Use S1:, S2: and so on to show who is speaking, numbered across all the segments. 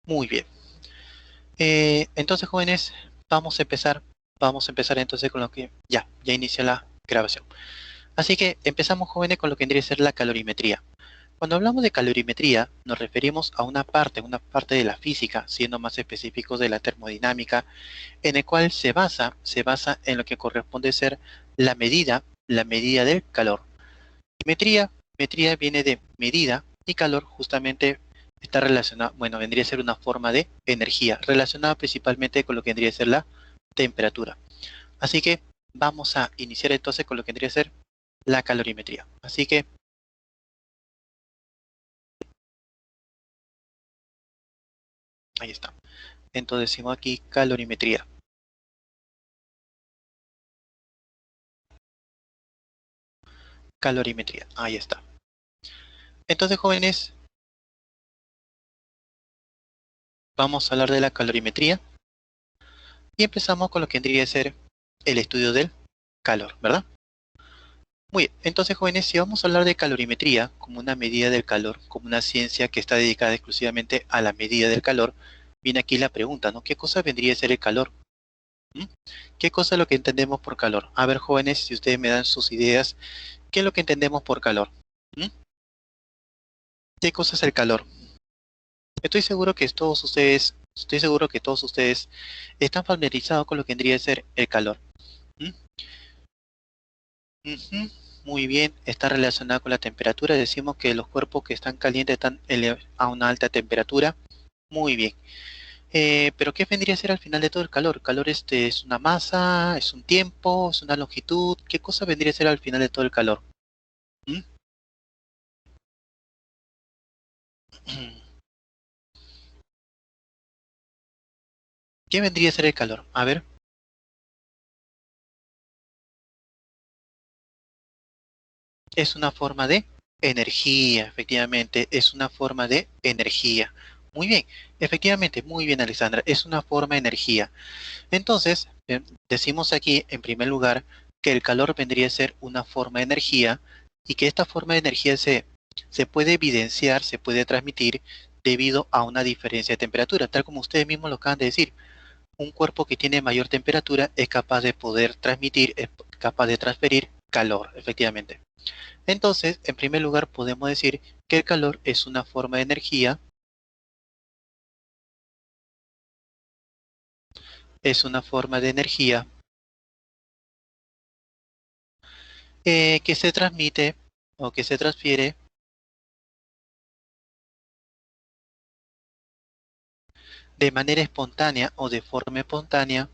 S1: Muy bien. Entonces, jóvenes, vamos a empezar. Vamos a empezar entonces con lo que ya inició la grabación. Así que empezamos, jóvenes, con lo que vendría a ser la calorimetría. Cuando hablamos de calorimetría, nos referimos a una parte de la física, siendo más específicos de la termodinámica, en el cual se basa en lo que corresponde ser la medida del calor. Metría viene de medida y calor justamente está relacionado, bueno, vendría a ser una forma de energía, relacionada principalmente con lo que vendría a ser la temperatura. Así que vamos a iniciar entonces con lo que vendría a ser la calorimetría. Así que ahí está. Entonces decimos aquí calorimetría. Calorimetría, ahí está. Entonces, jóvenes, vamos a hablar de la calorimetría y empezamos con lo que vendría a ser el estudio del calor, ¿verdad? Muy bien, entonces, jóvenes, si vamos a hablar de calorimetría como una medida del calor, como una ciencia que está dedicada exclusivamente a la medida del calor, viene aquí la pregunta, ¿no? ¿Qué cosa vendría a ser el calor? ¿Mm? ¿Qué cosa es lo que entendemos por calor? A ver, jóvenes, si ustedes me dan sus ideas, ¿qué es lo que entendemos por calor? ¿Mm? ¿Qué cosa es el calor? Estoy seguro que todos ustedes están familiarizados con lo que vendría a ser el calor. ¿Mm? Ujú. Muy bien, está relacionado con la temperatura. Decimos que los cuerpos que están calientes están a una alta temperatura. Muy bien. Pero ¿qué vendría a ser al final de todo el calor? ¿El calor es una masa, es un tiempo, es una longitud? ¿Qué cosa vendría a ser al final de todo el calor? ¿Mm? ¿Qué vendría a ser el calor? A ver, es una forma de energía, efectivamente, es una forma de energía. Muy bien, efectivamente, muy bien, Alexandra, es una forma de energía. Entonces, decimos aquí, en primer lugar, que el calor vendría a ser una forma de energía y que esta forma de energía se puede evidenciar, se puede transmitir debido a una diferencia de temperatura, tal como ustedes mismos lo acaban de decir. Un cuerpo que tiene mayor temperatura es capaz de poder transmitir, es capaz de transferir calor, efectivamente. Entonces, en primer lugar, podemos decir que el calor es una forma de energía, es una forma de energía que se transmite o que se transfiere de manera espontánea o de forma espontánea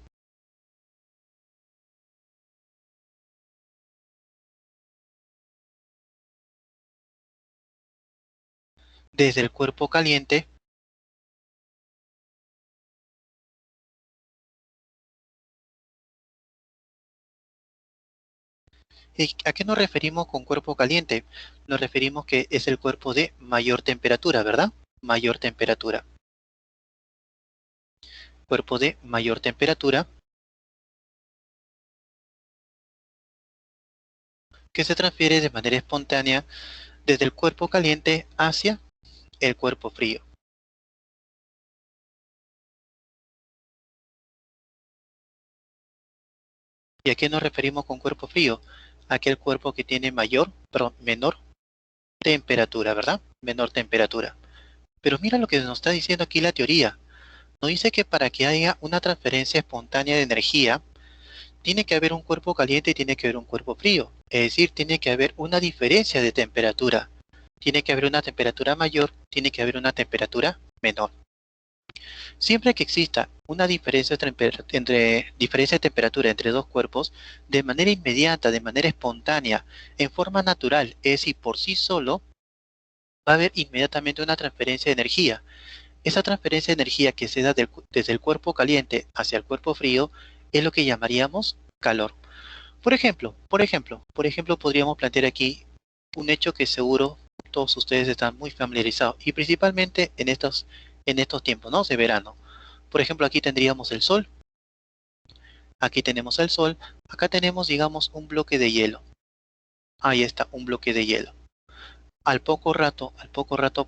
S1: desde el cuerpo caliente. ¿Y a qué nos referimos con cuerpo caliente? Nos referimos que es el cuerpo de mayor temperatura, ¿verdad? Mayor temperatura. Cuerpo de mayor temperatura que se transfiere de manera espontánea desde el cuerpo caliente hacia el cuerpo frío. ¿Y a qué nos referimos con cuerpo frío? Aquel cuerpo que tiene menor temperatura, ¿verdad? Menor temperatura. Pero mira lo que nos está diciendo aquí la teoría. Nos dice que para que haya una transferencia espontánea de energía, tiene que haber un cuerpo caliente y tiene que haber un cuerpo frío. Es decir, tiene que haber una diferencia de temperatura. Tiene que haber una temperatura mayor, tiene que haber una temperatura menor. Siempre que exista una diferencia de temperatura entre dos cuerpos, de manera inmediata, de manera espontánea, en forma natural, es decir, por sí solo, va a haber inmediatamente una transferencia de energía. Esa transferencia de energía que se da desde el cuerpo caliente hacia el cuerpo frío es lo que llamaríamos calor. Por ejemplo, podríamos plantear aquí un hecho que seguro todos ustedes están muy familiarizados y principalmente en estos tiempos, ¿no? De verano. Por ejemplo, aquí tendríamos el sol, aquí tenemos el sol, acá tenemos, digamos, un bloque de hielo. Ahí está, un bloque de hielo. Al poco rato,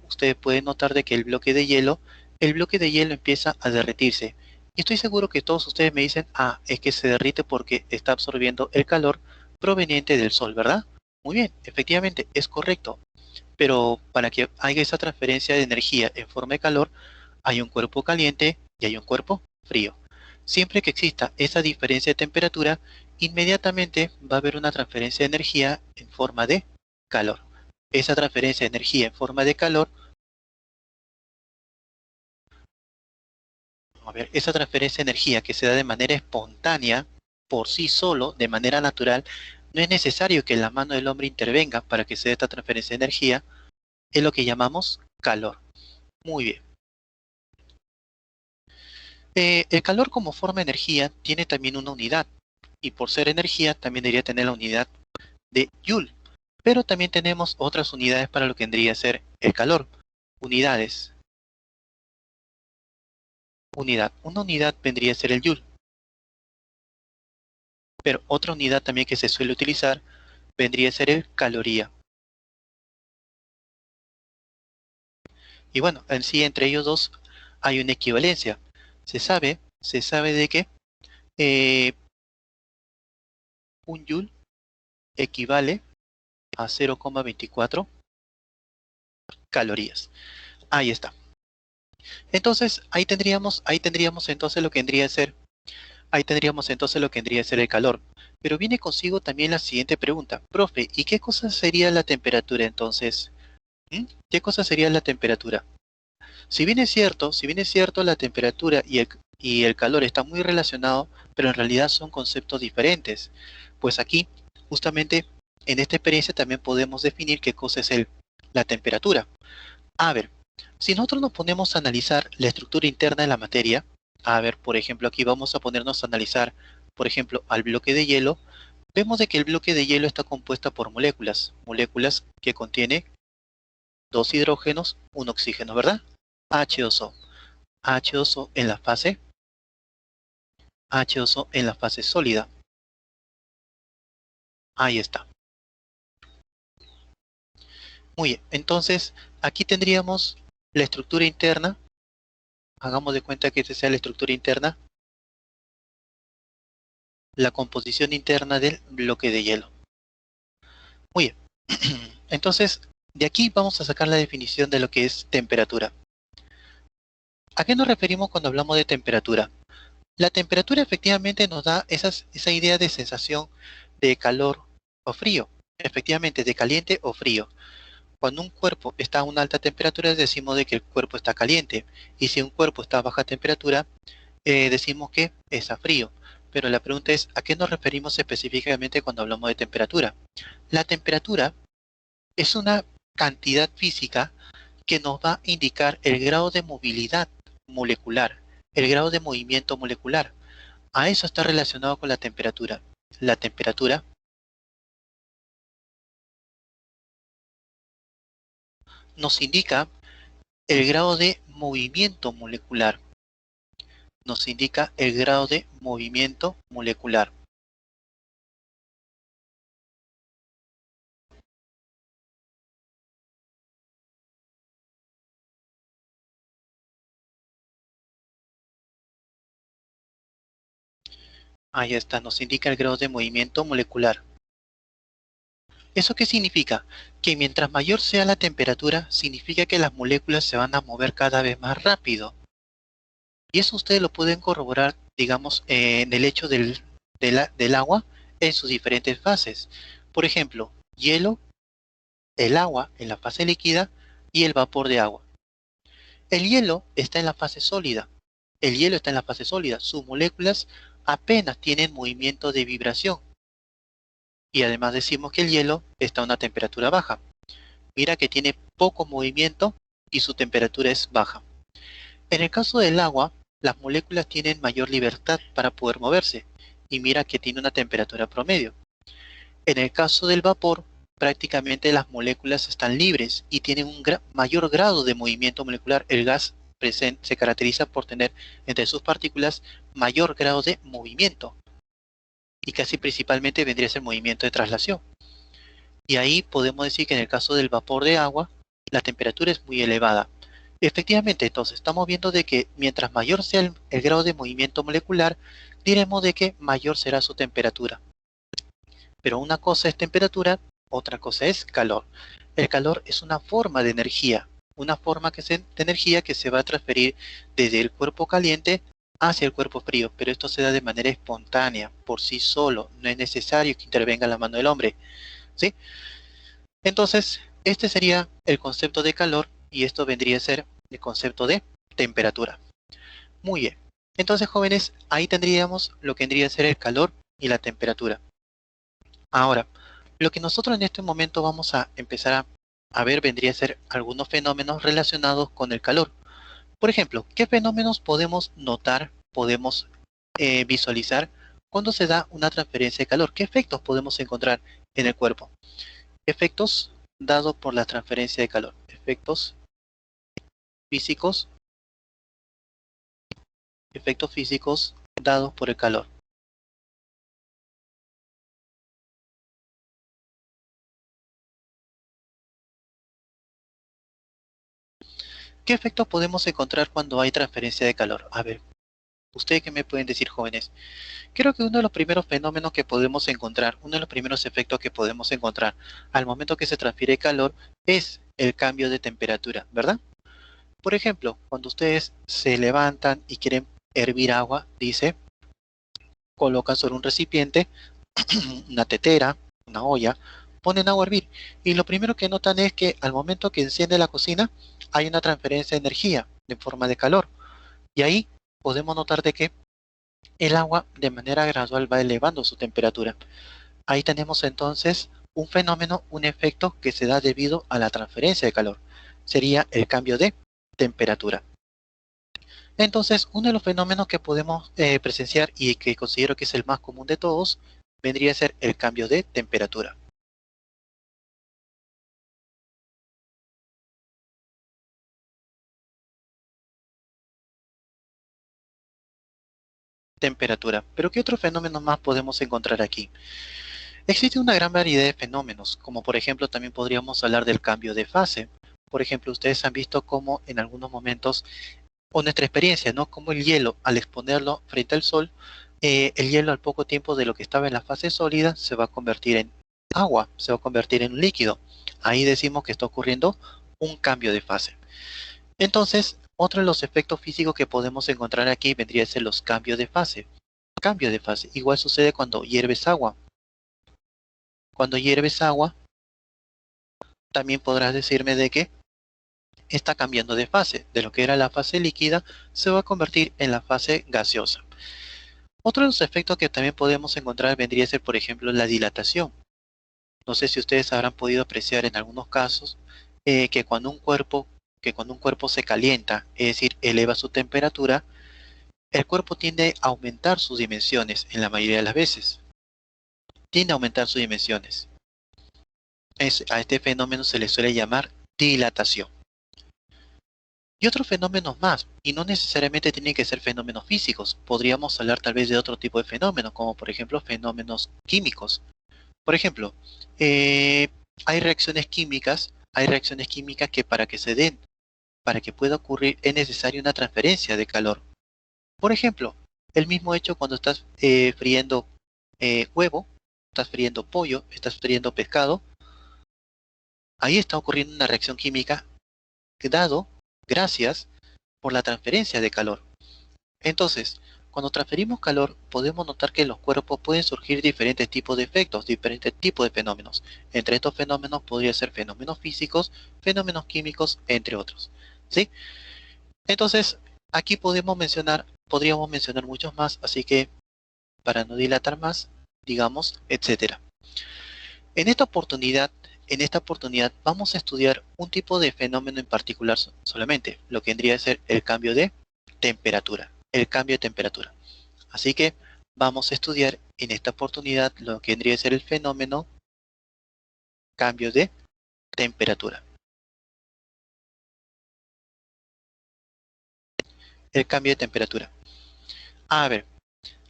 S1: ustedes pueden notar de que el bloque de hielo el bloque de hielo empieza a derretirse. Y estoy seguro que todos ustedes me dicen, ah, es que se derrite porque está absorbiendo el calor proveniente del sol, ¿verdad? Muy bien, efectivamente, es correcto. Pero para que haya esa transferencia de energía en forma de calor, hay un cuerpo caliente y hay un cuerpo frío. Siempre que exista esa diferencia de temperatura, inmediatamente va a haber una transferencia de energía en forma de calor. Esa transferencia de energía en forma de calor, a ver, esa transferencia de energía que se da de manera espontánea, por sí solo, de manera natural, no es necesario que la mano del hombre intervenga para que se dé esta transferencia de energía, es lo que llamamos calor. Muy bien. El calor como forma de energía tiene también una unidad, y por ser energía también debería tener la unidad de Joule. Pero también tenemos otras unidades para lo que vendría a ser el calor. Unidades. Unidad. Una unidad vendría a ser el Joule. Pero otra unidad también que se suele utilizar vendría a ser el caloría. Y bueno, en sí entre ellos dos hay una equivalencia. Se sabe de que eh, un Joule equivale a 0,24 calorías. Ahí está. Entonces, ahí tendríamos entonces lo que vendría a ser, ahí tendríamos entonces lo que vendría a ser el calor. Pero viene consigo también la siguiente pregunta. Profe, ¿y qué cosa sería la temperatura entonces? ¿Qué cosa sería la temperatura? Si bien es cierto, la temperatura y el calor están muy relacionados, pero en realidad son conceptos diferentes. Pues aquí, justamente, en esta experiencia también podemos definir qué cosa es la temperatura. A ver, si nosotros nos ponemos a analizar la estructura interna de la materia, a ver, por ejemplo, aquí vamos a ponernos a analizar, por ejemplo, al bloque de hielo, vemos de que el bloque de hielo está compuesta por moléculas que contiene dos hidrógenos, un oxígeno, ¿verdad? H2O, H2O en la fase, H2O en la fase sólida. Ahí está. Muy bien, entonces aquí tendríamos la estructura interna. Hagamos de cuenta que esta sea la estructura interna, la composición interna del bloque de hielo. Muy bien. Entonces, de aquí vamos a sacar la definición de lo que es temperatura. ¿A qué nos referimos cuando hablamos de temperatura? La temperatura efectivamente nos da esa idea de sensación de calor o frío. Efectivamente, de caliente o frío. Cuando un cuerpo está a una alta temperatura, decimos de que el cuerpo está caliente. Y si un cuerpo está a baja temperatura, decimos que está frío. Pero la pregunta es, ¿a qué nos referimos específicamente cuando hablamos de temperatura? La temperatura es una cantidad física que nos va a indicar el grado de movilidad molecular, el grado de movimiento molecular. A eso está relacionado con la temperatura. La temperatura nos indica el grado de movimiento molecular. Nos indica el grado de movimiento molecular. Ahí está, nos indica el grado de movimiento molecular. ¿Eso qué significa? Que mientras mayor sea la temperatura, significa que las moléculas se van a mover cada vez más rápido. Y eso ustedes lo pueden corroborar, digamos, en el hecho del agua en sus diferentes fases. Por ejemplo, hielo, el agua en la fase líquida y el vapor de agua. El hielo está en la fase sólida. El hielo está en la fase sólida. Sus moléculas apenas tienen movimiento de vibración. Y además decimos que el hielo está a una temperatura baja. Mira que tiene poco movimiento y su temperatura es baja. En el caso del agua, las moléculas tienen mayor libertad para poder moverse. Y mira que tiene una temperatura promedio. En el caso del vapor, prácticamente las moléculas están libres y tienen un mayor grado de movimiento molecular. El gas se caracteriza por tener entre sus partículas mayor grado de movimiento. Y casi principalmente vendría a ser movimiento de traslación. Y ahí podemos decir que en el caso del vapor de agua, la temperatura es muy elevada. Efectivamente, entonces estamos viendo de que mientras mayor sea el grado de movimiento molecular, diremos de que mayor será su temperatura. Pero una cosa es temperatura, otra cosa es calor. El calor es una forma de energía, una forma de energía que se va a transferir desde el cuerpo caliente hacia el cuerpo frío, pero esto se da de manera espontánea, por sí solo, no es necesario que intervenga la mano del hombre, ¿sí? Entonces, este sería el concepto de calor y esto vendría a ser el concepto de temperatura. Muy bien. Entonces, jóvenes, ahí tendríamos lo que vendría a ser el calor y la temperatura. Ahora, lo que nosotros en este momento vamos a empezar a ver vendría a ser algunos fenómenos relacionados con el calor. Por ejemplo, ¿qué fenómenos podemos notar, podemos visualizar cuando se da una transferencia de calor? ¿Qué efectos podemos encontrar en el cuerpo? Efectos dados por la transferencia de calor. Efectos físicos, efectos físicos dados por el calor. ¿Qué efectos podemos encontrar cuando hay transferencia de calor? A ver, ¿ustedes qué me pueden decir, jóvenes? Creo que uno de los primeros fenómenos que podemos encontrar, uno de los primeros efectos que podemos encontrar al momento que se transfiere calor es el cambio de temperatura, ¿verdad? Por ejemplo, cuando ustedes se levantan y quieren hervir agua, dice, colocan sobre un recipiente, una tetera, una olla, ponen agua a hervir y lo primero que notan es que al momento que enciende la cocina hay una transferencia de energía en forma de calor y ahí podemos notar de que el agua de manera gradual va elevando su temperatura. Ahí tenemos entonces un fenómeno, un efecto que se da debido a la transferencia de calor. Sería el cambio de temperatura. Entonces, uno de los fenómenos que podemos presenciar y que considero que es el más común de todos, vendría a ser el cambio de temperatura. Temperatura. Pero ¿qué otros fenómenos más podemos encontrar aquí? Existe una gran variedad de fenómenos, como por ejemplo también podríamos hablar del cambio de fase. Por ejemplo, ustedes han visto cómo en algunos momentos, o nuestra experiencia, ¿no? Como el hielo, al exponerlo frente al sol, el hielo al poco tiempo de lo que estaba en la fase sólida se va a convertir en agua, se va a convertir en un líquido. Ahí decimos que está ocurriendo un cambio de fase. Entonces, otro de los efectos físicos que podemos encontrar aquí vendría a ser los cambios de fase. Cambio de fase. Igual sucede cuando hierves agua. Cuando hierves agua, también podrás decirme de que está cambiando de fase. De lo que era la fase líquida, se va a convertir en la fase gaseosa. Otro de los efectos que también podemos encontrar vendría a ser, por ejemplo, la dilatación. No sé si ustedes habrán podido apreciar en algunos casos que cuando un cuerpo se calienta, es decir, eleva su temperatura, el cuerpo tiende a aumentar sus dimensiones en la mayoría de las veces. Tiende a aumentar sus dimensiones. A este fenómeno se le suele llamar dilatación. Y otros fenómenos más, y no necesariamente tienen que ser fenómenos físicos, podríamos hablar tal vez de otro tipo de fenómenos, como por ejemplo fenómenos químicos. Por ejemplo, eh, hay reacciones químicas que para que se den, para que pueda ocurrir, es necesaria una transferencia de calor. Por ejemplo, el mismo hecho cuando estás friendo huevo, estás friendo pollo, estás friendo pescado, ahí está ocurriendo una reacción química dado gracias por la transferencia de calor. Entonces, cuando transferimos calor, podemos notar que en los cuerpos pueden surgir diferentes tipos de efectos, diferentes tipos de fenómenos. Entre estos fenómenos podría ser fenómenos físicos, fenómenos químicos, entre otros. ¿Sí? Entonces, aquí podríamos mencionar muchos más, así que para no dilatar más, digamos, etcétera. En esta oportunidad, vamos a estudiar un tipo de fenómeno en particular solamente, lo que vendría a ser el cambio de temperatura. El cambio de temperatura. Así que vamos a estudiar en esta oportunidad lo que vendría a ser el fenómeno cambio de temperatura. El cambio de temperatura. A ver,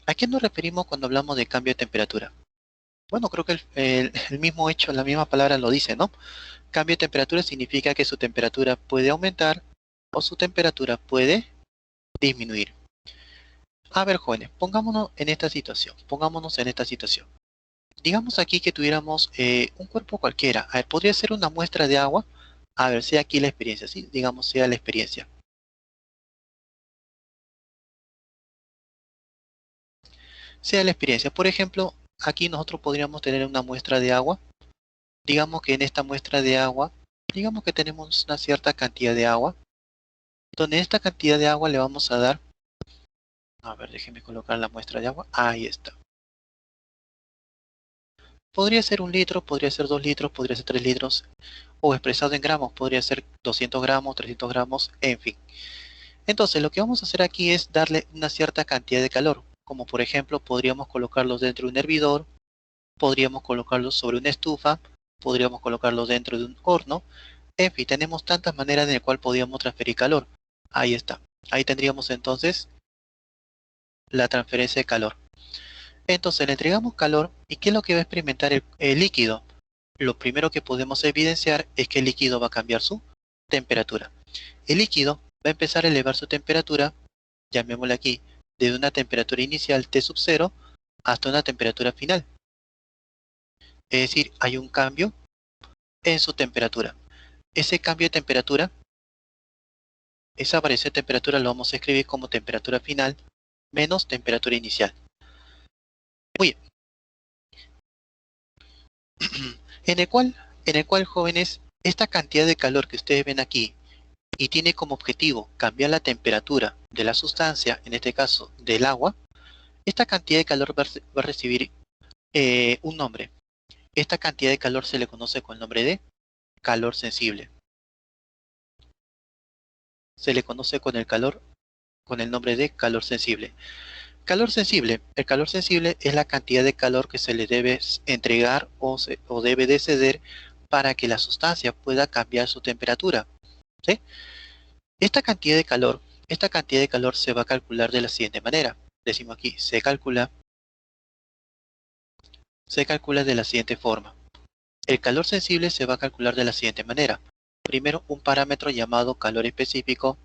S1: ¿a qué nos referimos cuando hablamos de cambio de temperatura? Bueno, creo que el mismo hecho, la misma palabra lo dice, ¿no? Cambio de temperatura significa que su temperatura puede aumentar o su temperatura puede disminuir. A ver, jóvenes, pongámonos en esta situación. Digamos aquí que tuviéramos un cuerpo cualquiera. A ver, podría ser una muestra de agua. A ver, sea aquí la experiencia, ¿sí? Digamos, sea la experiencia. Sea la experiencia. Por ejemplo, aquí nosotros podríamos tener una muestra de agua. Digamos que en esta muestra de agua, digamos que tenemos una cierta cantidad de agua. Donde esta cantidad de agua le vamos a dar. A ver, déjenme colocar la muestra de agua. Ahí está. Podría ser 1 litro, podría ser 2 litros, podría ser 3 litros. O expresado en gramos, podría ser 200 gramos, 300 gramos, en fin. Entonces lo que vamos a hacer aquí es darle una cierta cantidad de calor. Como por ejemplo, podríamos colocarlos dentro de un hervidor, podríamos colocarlos sobre una estufa, podríamos colocarlos dentro de un horno. En fin, tenemos tantas maneras en las cuales podríamos transferir calor. Ahí está. Ahí tendríamos entonces la transferencia de calor. Entonces le entregamos calor y ¿qué es lo que va a experimentar el líquido? Lo primero que podemos evidenciar es que el líquido va a cambiar su temperatura. El líquido va a empezar a elevar su temperatura, llamémosle aquí, desde una temperatura inicial T sub 0 hasta una temperatura final. Es decir, hay un cambio en su temperatura. Ese cambio de temperatura, esa variación de temperatura lo vamos a escribir como temperatura final menos temperatura inicial. Muy bien. En el cual, jóvenes, esta cantidad de calor que ustedes ven aquí y tiene como objetivo cambiar la temperatura de la sustancia, en este caso del agua, esta cantidad de calor va a recibir un nombre. Esta cantidad de calor se le conoce con el nombre de calor sensible. Se le conoce con el nombre de calor sensible. El calor sensible es la cantidad de calor que se le debe entregar o debe de ceder para que la sustancia pueda cambiar su temperatura. ¿Sí? Esta cantidad de calor se va a calcular de la siguiente manera. Decimos aquí, se calcula de la siguiente forma. El calor sensible se va a calcular de la siguiente manera. Primero, un parámetro llamado calor específico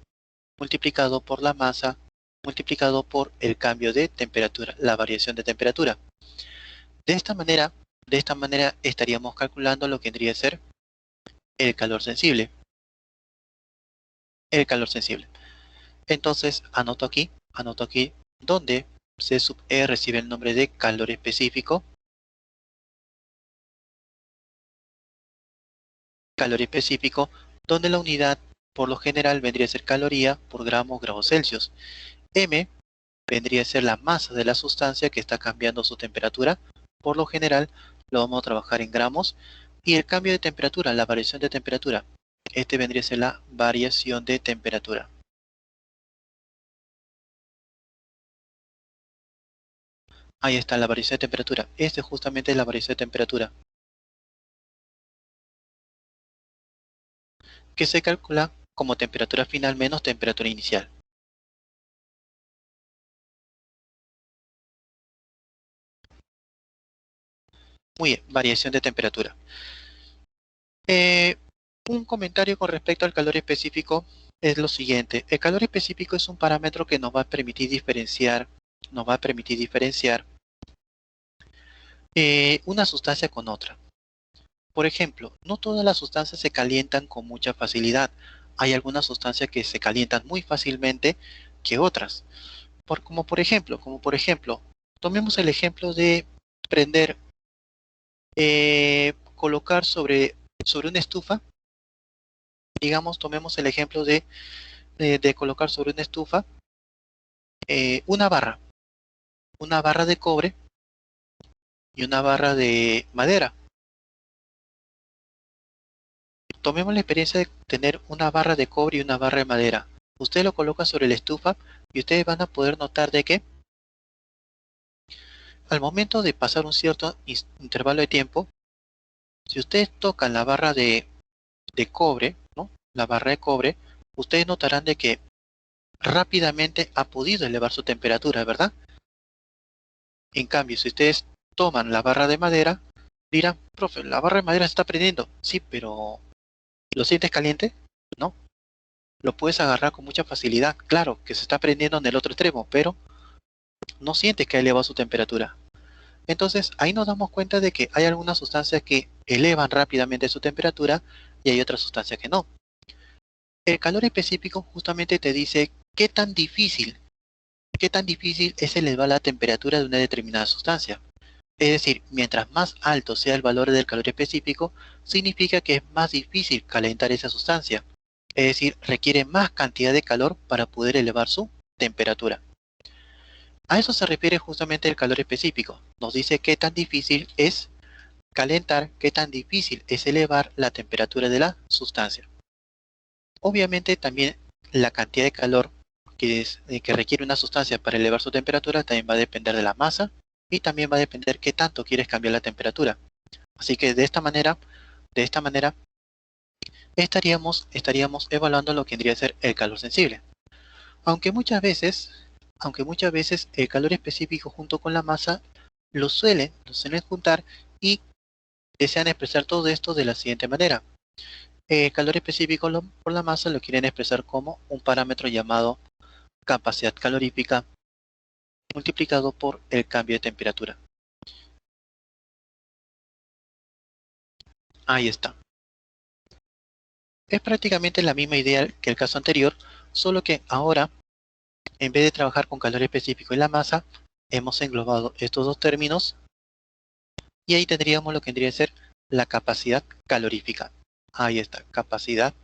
S1: multiplicado por la masa multiplicado por el cambio de temperatura, la variación de temperatura. De esta manera estaríamos calculando lo que vendría a ser el calor sensible. Entonces, anoto aquí donde C sub E recibe el nombre de calor específico. Donde la unidad por lo general vendría a ser caloría por gramos, grados Celsius. M vendría a ser la masa de la sustancia que está cambiando su temperatura. Por lo general lo vamos a trabajar en gramos. Y el cambio de temperatura, la variación de temperatura. Este vendría a ser la variación de temperatura. Ahí está la variación de temperatura. Este justamente es la variación de temperatura, que se calcula como temperatura final menos temperatura inicial. Muy bien, variación de temperatura. Un comentario con respecto al calor específico es lo siguiente. El calor específico es un parámetro que nos va a permitir diferenciar, una sustancia con otra. Por ejemplo, no todas las sustancias se calientan con mucha facilidad. Hay algunas sustancias que se calientan muy fácilmente que otras. Como por ejemplo, tomemos el ejemplo de prender, colocar sobre una estufa. Digamos, tomemos el ejemplo de colocar sobre una estufa una barra de cobre y una barra de madera. Tomemos la experiencia de tener una barra de cobre y una barra de madera. Usted lo coloca sobre la estufa y ustedes van a poder notar de que al momento de pasar un cierto intervalo de tiempo, si ustedes tocan la barra de cobre, ¿no? La barra de cobre, ustedes notarán de que rápidamente ha podido elevar su temperatura, ¿verdad? En cambio, si ustedes toman la barra de madera, dirán, profe, la barra de madera se está prendiendo. Sí, pero ¿lo sientes caliente? ¿No? lo puedes agarrar con mucha facilidad. Claro, que se está prendiendo en el otro extremo, pero no sientes que ha elevado su temperatura. Entonces, ahí nos damos cuenta de que hay algunas sustancias que elevan rápidamente su temperatura y hay otras sustancias que no. El calor específico justamente te dice qué tan difícil es elevar la temperatura de una determinada sustancia. Es decir, mientras más alto sea el valor del calor específico, significa que es más difícil calentar esa sustancia. Es decir, requiere más cantidad de calor para poder elevar su temperatura. A eso se refiere justamente el calor específico. Nos dice qué tan difícil es calentar, qué tan difícil es elevar la temperatura de la sustancia. Obviamente también la cantidad de calor que requiere una sustancia para elevar su temperatura también va a depender de la masa y también va a depender qué tanto quieres cambiar la temperatura. Así que de esta manera estaríamos evaluando lo que vendría a ser el calor sensible. Aunque muchas veces, Aunque muchas veces el calor específico junto con la masa lo suelen juntar y desean expresar todo esto de la siguiente manera. El calor específico por la masa lo quieren expresar como un parámetro llamado capacidad calorífica multiplicado por el cambio de temperatura. Ahí está. Es prácticamente la misma idea que el caso anterior, solo que ahora, en vez de trabajar con calor específico y la masa, hemos englobado estos dos términos y ahí tendríamos lo que vendría a ser la capacidad calorífica. Ahí está, capacidad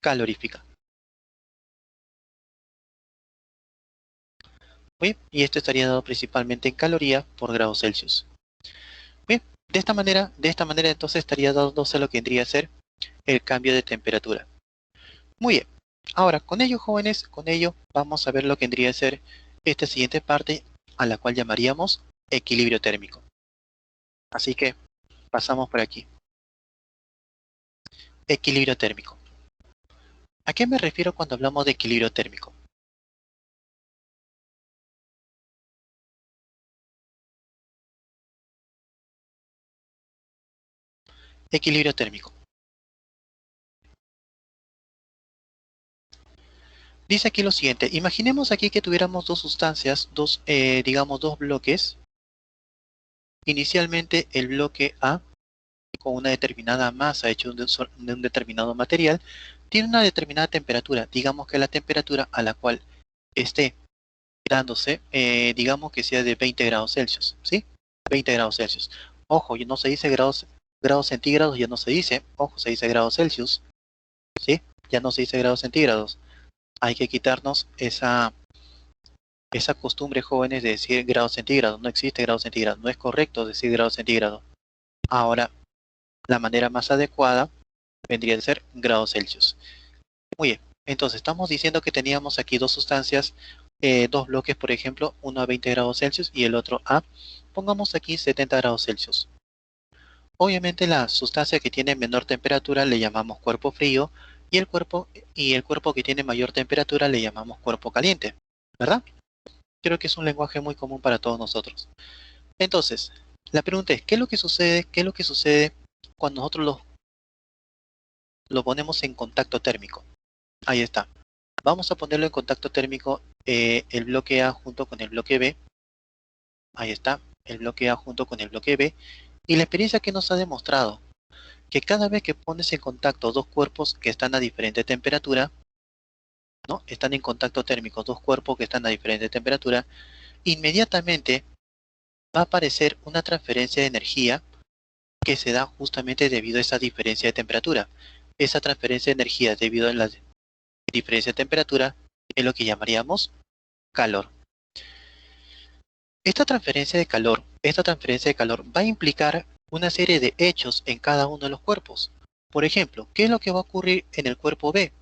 S1: calorífica. Bien, y esto estaría dado principalmente en calorías por grados Celsius. Bien, de esta manera entonces estaría dándose lo que vendría a ser el cambio de temperatura. Muy bien, ahora con ello jóvenes, con ello vamos a ver lo que vendría a ser esta siguiente parte a la cual llamaríamos equilibrio térmico. Así que pasamos por aquí. Equilibrio térmico. ¿A qué me refiero cuando hablamos de equilibrio térmico? Equilibrio térmico. Dice aquí lo siguiente, imaginemos aquí que tuviéramos dos sustancias, digamos dos bloques. Inicialmente el bloque A, con una determinada masa hecho de un determinado material, tiene una determinada temperatura, digamos que la temperatura a la cual esté dándose, digamos que sea de 20 grados Celsius, ¿sí? 20 grados Celsius. Ojo, no se dice grados centígrados, ya no se dice, ojo, se dice grados Celsius, ¿sí? Ya no se dice grados centígrados. Hay que quitarnos esa costumbre, jóvenes, de decir grados centígrados. No existe grados centígrados, no es correcto decir grados centígrados. Ahora, la manera más adecuada vendría a ser grados Celsius. Muy bien, entonces estamos diciendo que teníamos aquí dos sustancias, dos bloques, por ejemplo, uno a 20 grados Celsius y el otro a, pongamos aquí 70 grados Celsius. Obviamente la sustancia que tiene menor temperatura le llamamos cuerpo frío y el cuerpo que tiene mayor temperatura le llamamos cuerpo caliente, ¿verdad? Creo que es un lenguaje muy común para todos nosotros. Entonces, la pregunta es, ¿qué es lo que sucede? ¿Qué es lo que sucede cuando nosotros lo ponemos en contacto térmico? Ahí está. Vamos a ponerlo en contacto térmico el bloque A junto con el bloque B. Ahí está, el bloque A junto con el bloque B. Y la experiencia que nos ha demostrado que cada vez que pones en contacto dos cuerpos que están a diferente temperatura, ¿no? Están en contacto térmico dos cuerpos que están a diferente temperatura, inmediatamente va a aparecer una transferencia de energía que se da justamente debido a esa diferencia de temperatura. Esa transferencia de energía debido a la diferencia de temperatura es lo que llamaríamos calor. Esta transferencia de calor va a implicar una serie de hechos en cada uno de los cuerpos. Por ejemplo, ¿qué es lo que va a ocurrir en el cuerpo B?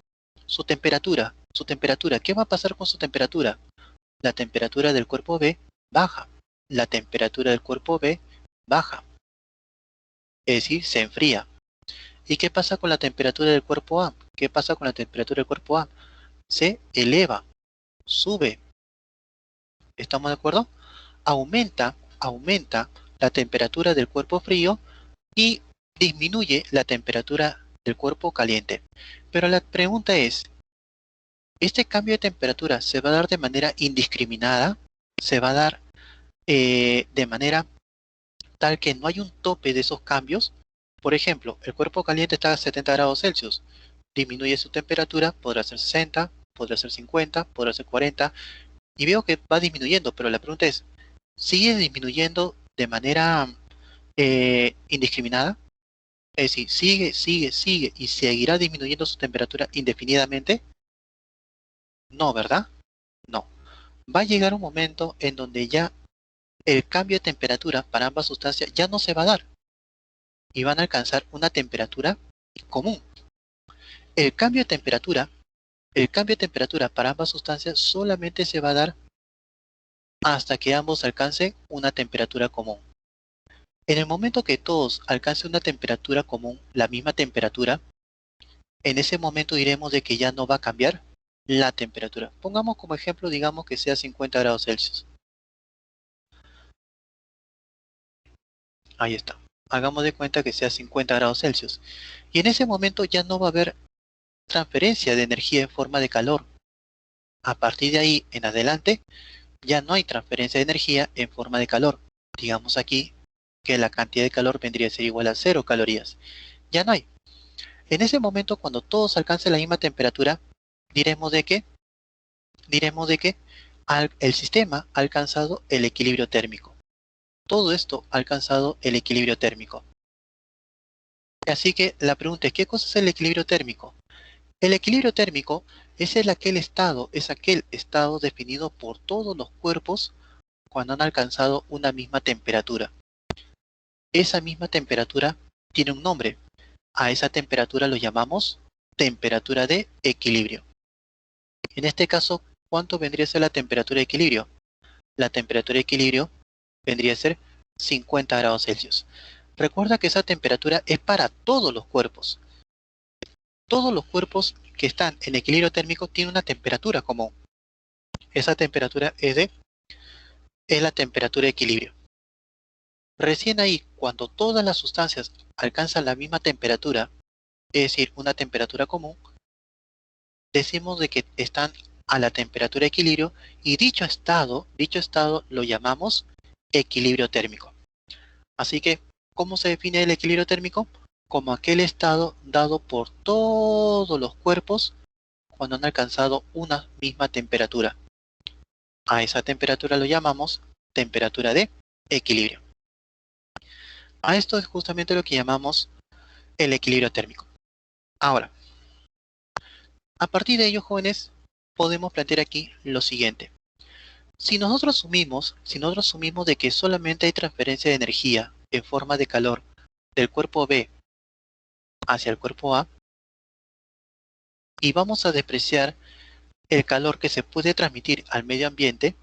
S1: Su temperatura, ¿qué va a pasar con su temperatura? La temperatura del cuerpo B baja. La temperatura del cuerpo B baja. Es decir, se enfría. ¿Y qué pasa con la temperatura del cuerpo A? ¿Qué pasa con la temperatura del cuerpo A? Se eleva, sube. ¿Estamos de acuerdo? Aumenta la temperatura del cuerpo frío y disminuye la temperatura del cuerpo caliente. Pero la pregunta es, ¿este cambio de temperatura se va a dar de manera indiscriminada? ¿Se va a dar de manera tal que no hay un tope de esos cambios? Por ejemplo, el cuerpo caliente está a 70 grados Celsius. Disminuye su temperatura, podrá ser 60, podrá ser 50, podrá ser 40. Y veo que va disminuyendo, pero la pregunta es, ¿sigue disminuyendo de manera indiscriminada? Es decir, sigue y seguirá disminuyendo su temperatura indefinidamente. No, ¿verdad? No. Va a llegar un momento en donde ya el cambio de temperatura para ambas sustancias ya no se va a dar y van a alcanzar una temperatura común. El cambio de temperatura, el cambio de temperatura para ambas sustancias solamente se va a dar hasta que ambos alcancen una temperatura común. En el momento que todos alcancen una temperatura común, la misma temperatura, en ese momento diremos de que ya no va a cambiar la temperatura. Pongamos como ejemplo, digamos que sea 50 grados Celsius. Ahí está. Hagamos de cuenta que sea 50 grados Celsius. Y en ese momento ya no va a haber transferencia de energía en forma de calor. A partir de ahí en adelante, ya no hay transferencia de energía en forma de calor. Digamos aquí que la cantidad de calor vendría a ser igual a 0 calorías. Ya no hay. En ese momento, cuando todos alcancen la misma temperatura, diremos de que el sistema ha alcanzado el equilibrio térmico. Todo esto ha alcanzado el equilibrio térmico. Así que la pregunta es, ¿qué cosa es el equilibrio térmico? El equilibrio térmico es aquel estado definido por todos los cuerpos cuando han alcanzado una misma temperatura. Esa misma temperatura tiene un nombre. A esa temperatura lo llamamos temperatura de equilibrio. En este caso, ¿cuánto vendría a ser la temperatura de equilibrio? La temperatura de equilibrio vendría a ser 50 grados Celsius. Recuerda que esa temperatura es para todos los cuerpos. Todos los cuerpos que están en equilibrio térmico tienen una temperatura común. Esa temperatura es la temperatura de equilibrio. Recién ahí, cuando todas las sustancias alcanzan la misma temperatura, es decir, una temperatura común, decimos de que están a la temperatura de equilibrio y dicho estado lo llamamos equilibrio térmico. Así que, ¿cómo se define el equilibrio térmico? Como aquel estado dado por todos los cuerpos cuando han alcanzado una misma temperatura. A esa temperatura lo llamamos temperatura de equilibrio. A esto es justamente lo que llamamos el equilibrio térmico. Ahora, a partir de ello, jóvenes, podemos plantear aquí lo siguiente. Si nosotros asumimos de que solamente hay transferencia de energía en forma de calor del cuerpo B hacia el cuerpo A, y vamos a despreciar el calor que se puede transmitir al medio ambiente,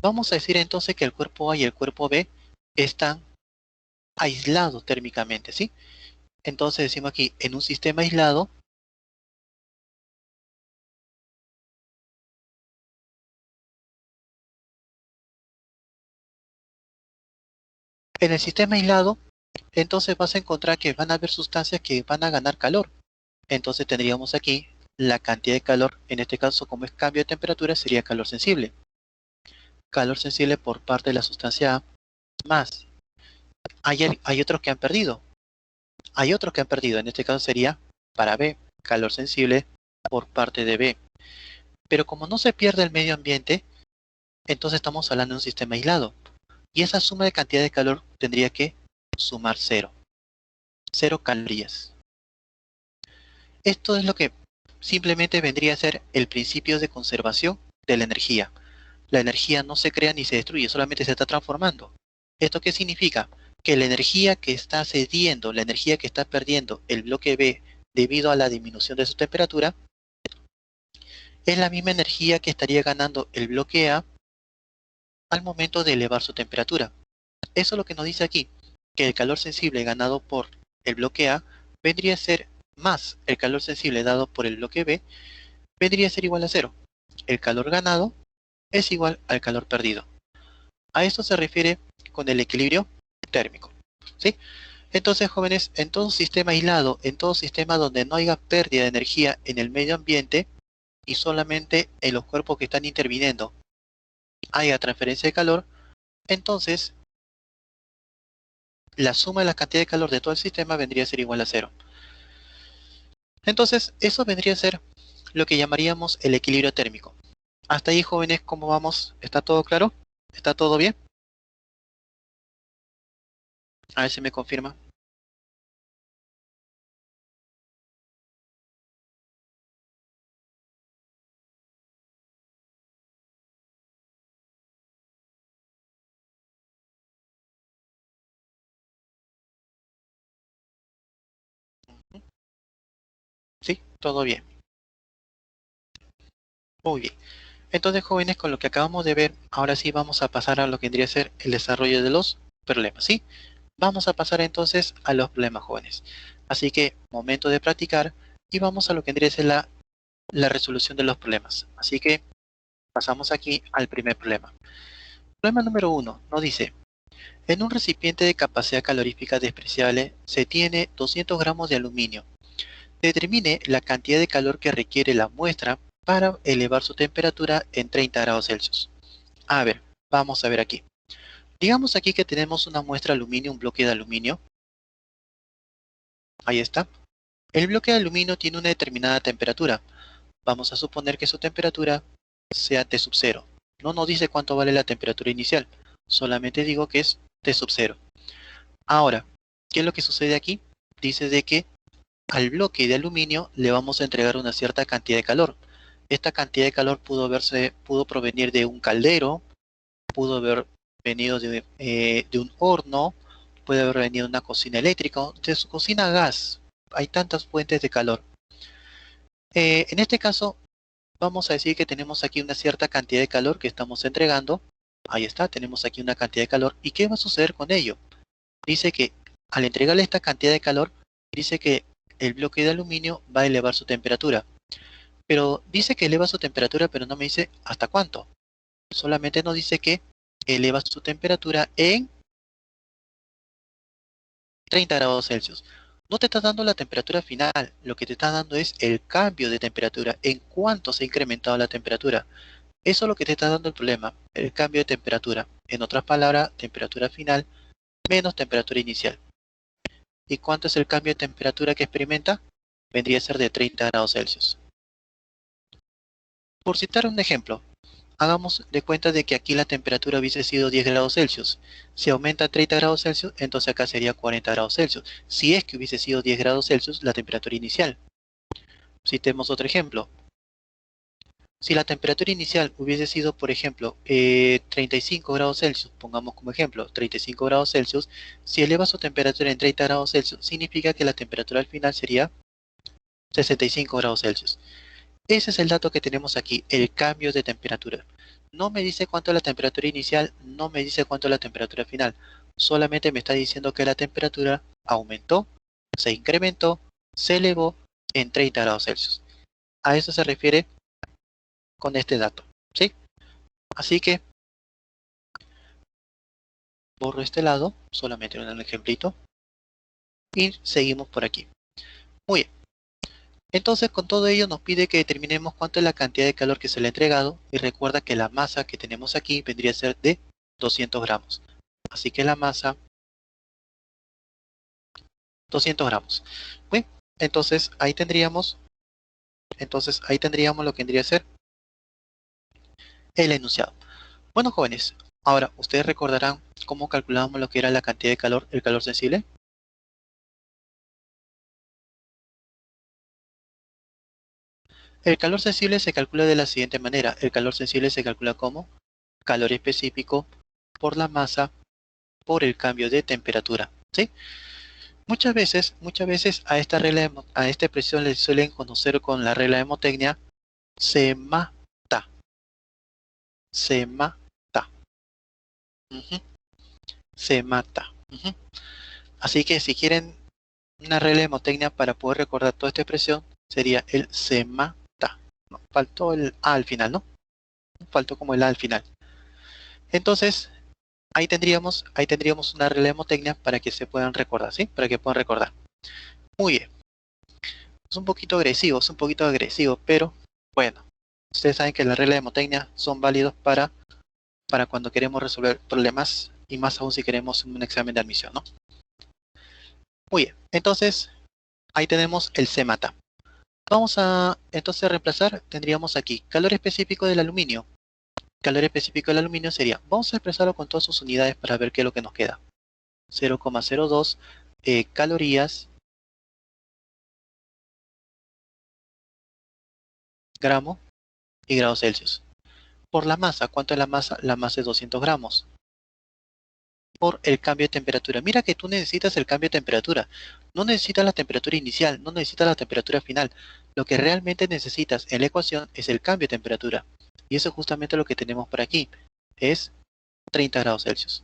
S1: vamos a decir entonces que el cuerpo A y el cuerpo B están aislados térmicamente, ¿sí? Entonces decimos aquí, en un sistema aislado, en el sistema aislado, entonces vas a encontrar que van a haber sustancias que van a ganar calor. Entonces tendríamos aquí la cantidad de calor, en este caso como es cambio de temperatura, sería calor sensible. Calor sensible por parte de la sustancia A, más. Hay otros que han perdido. En este caso sería para B, calor sensible por parte de B. Pero como no se pierde el medio ambiente, entonces estamos hablando de un sistema aislado. Y esa suma de cantidad de calor tendría que sumar 0. 0 calorías. Esto es lo que simplemente vendría a ser el principio de conservación de la energía. La energía no se crea ni se destruye, solamente se está transformando. ¿Esto qué significa? Que la energía que está cediendo, la energía que está perdiendo el bloque B debido a la disminución de su temperatura, es la misma energía que estaría ganando el bloque A al momento de elevar su temperatura. Eso es lo que nos dice aquí, que el calor sensible ganado por el bloque A vendría a ser más el calor sensible dado por el bloque B, vendría a ser igual a 0. El calor ganado es igual al calor perdido. A esto se refiere con el equilibrio térmico, ¿sí? Entonces, jóvenes, en todo sistema aislado, en todo sistema donde no haya pérdida de energía en el medio ambiente y solamente en los cuerpos que están interviniendo haya transferencia de calor, entonces la suma de la cantidad de calor de todo el sistema vendría a ser igual a cero. Entonces, eso vendría a ser lo que llamaríamos el equilibrio térmico. Hasta ahí, jóvenes, ¿cómo vamos? ¿Está todo claro? ¿Está todo bien? A ver si me confirma. Sí, todo bien. Muy bien. Entonces, jóvenes, con lo que acabamos de ver, ahora sí vamos a pasar a lo que vendría a ser el desarrollo de los problemas, ¿sí? Vamos a pasar entonces a los problemas, jóvenes. Así que, momento de practicar y vamos a lo que vendría a ser la resolución de los problemas. Así que, pasamos aquí al primer problema. Problema número 1 nos dice, en un recipiente de capacidad calorífica despreciable se tiene 200 gramos de aluminio. Determine la cantidad de calor que requiere la muestra para elevar su temperatura en 30 grados Celsius. A ver, vamos a ver aquí. Digamos aquí que tenemos una muestra de aluminio, un bloque de aluminio. Ahí está. El bloque de aluminio tiene una determinada temperatura. Vamos a suponer que su temperatura sea T sub 0. No nos dice cuánto vale la temperatura inicial. Solamente digo que es T sub 0. Ahora, ¿qué es lo que sucede aquí? Dice de que al bloque de aluminio le vamos a entregar una cierta cantidad de calor. Esta cantidad de calor pudo provenir de un caldero, pudo haber venido de un horno, puede haber venido de una cocina eléctrica, de su cocina a gas. Hay tantas fuentes de calor. En este caso, vamos a decir que tenemos aquí una cierta cantidad de calor que estamos entregando. Ahí está, tenemos aquí una cantidad de calor. ¿Y qué va a suceder con ello? Dice que al entregarle esta cantidad de calor, dice que el bloque de aluminio va a elevar su temperatura. Pero dice que eleva su temperatura, pero no me dice hasta cuánto. Solamente nos dice que eleva su temperatura en 30 grados Celsius. No te está dando la temperatura final, lo que te está dando es el cambio de temperatura, en cuánto se ha incrementado la temperatura. Eso es lo que te está dando el problema, el cambio de temperatura. En otras palabras, temperatura final menos temperatura inicial. ¿Y cuánto es el cambio de temperatura que experimenta? Vendría a ser de 30 grados Celsius. Por citar un ejemplo, hagamos de cuenta de que aquí la temperatura hubiese sido 10 grados Celsius. Si aumenta a 30 grados Celsius, entonces acá sería 40 grados Celsius. Si es que hubiese sido 10 grados Celsius la temperatura inicial. Citemos otro ejemplo. Si la temperatura inicial hubiese sido, por ejemplo, 35 grados Celsius, pongamos como ejemplo, 35 grados Celsius, si eleva su temperatura en 30 grados Celsius, significa que la temperatura al final sería 65 grados Celsius. Ese es el dato que tenemos aquí, el cambio de temperatura. No me dice cuánto es la temperatura inicial, no me dice cuánto es la temperatura final. Solamente me está diciendo que la temperatura aumentó, se incrementó, se elevó en 30 grados Celsius. A eso se refiere con este dato, ¿sí? Así que borro este lado, solamente un ejemplito, y seguimos por aquí. Muy bien. Entonces, con todo ello nos pide que determinemos cuánto es la cantidad de calor que se le ha entregado, y recuerda que la masa que tenemos aquí vendría a ser de 200 gramos. Así que la masa, 200 gramos. Bien, entonces ahí tendríamos lo que vendría a ser el enunciado. Bueno, jóvenes, ahora ustedes recordarán cómo calculábamos lo que era la cantidad de calor, el calor sensible. El calor sensible se calcula de la siguiente manera. El calor sensible se calcula como calor específico por la masa por el cambio de temperatura, ¿sí? Muchas veces a esta a esta expresión le suelen conocer con la regla de Motecnia, se mata, se mata, ujú, se mata. Ujú. Así que si quieren una regla de Motecnia para poder recordar toda esta expresión, sería el se mata. No, faltó el A al final, ¿no? Faltó como el A al final. Entonces, ahí tendríamos una regla de mnemotecnia para que se puedan recordar, ¿sí? Para que puedan recordar. Muy bien. Es un poquito agresivo, pero bueno. Ustedes saben que las reglas de mnemotecnia son válidos para cuando queremos resolver problemas y más aún si queremos un examen de admisión, ¿no? Muy bien. Entonces, ahí tenemos el C mata. Vamos a entonces reemplazar, tendríamos aquí calor específico del aluminio. Calor específico del aluminio sería, vamos a expresarlo con todas sus unidades para ver qué es lo que nos queda. 0,02 calorías, gramo y grados Celsius. Por la masa, ¿cuánto es la masa? La masa es 200 gramos. Por el cambio de temperatura. Mira que tú necesitas el cambio de temperatura. No necesitas la temperatura inicial, no necesitas la temperatura final. Lo que realmente necesitas en la ecuación es el cambio de temperatura. Y eso es justamente lo que tenemos por aquí. Es 30 grados Celsius.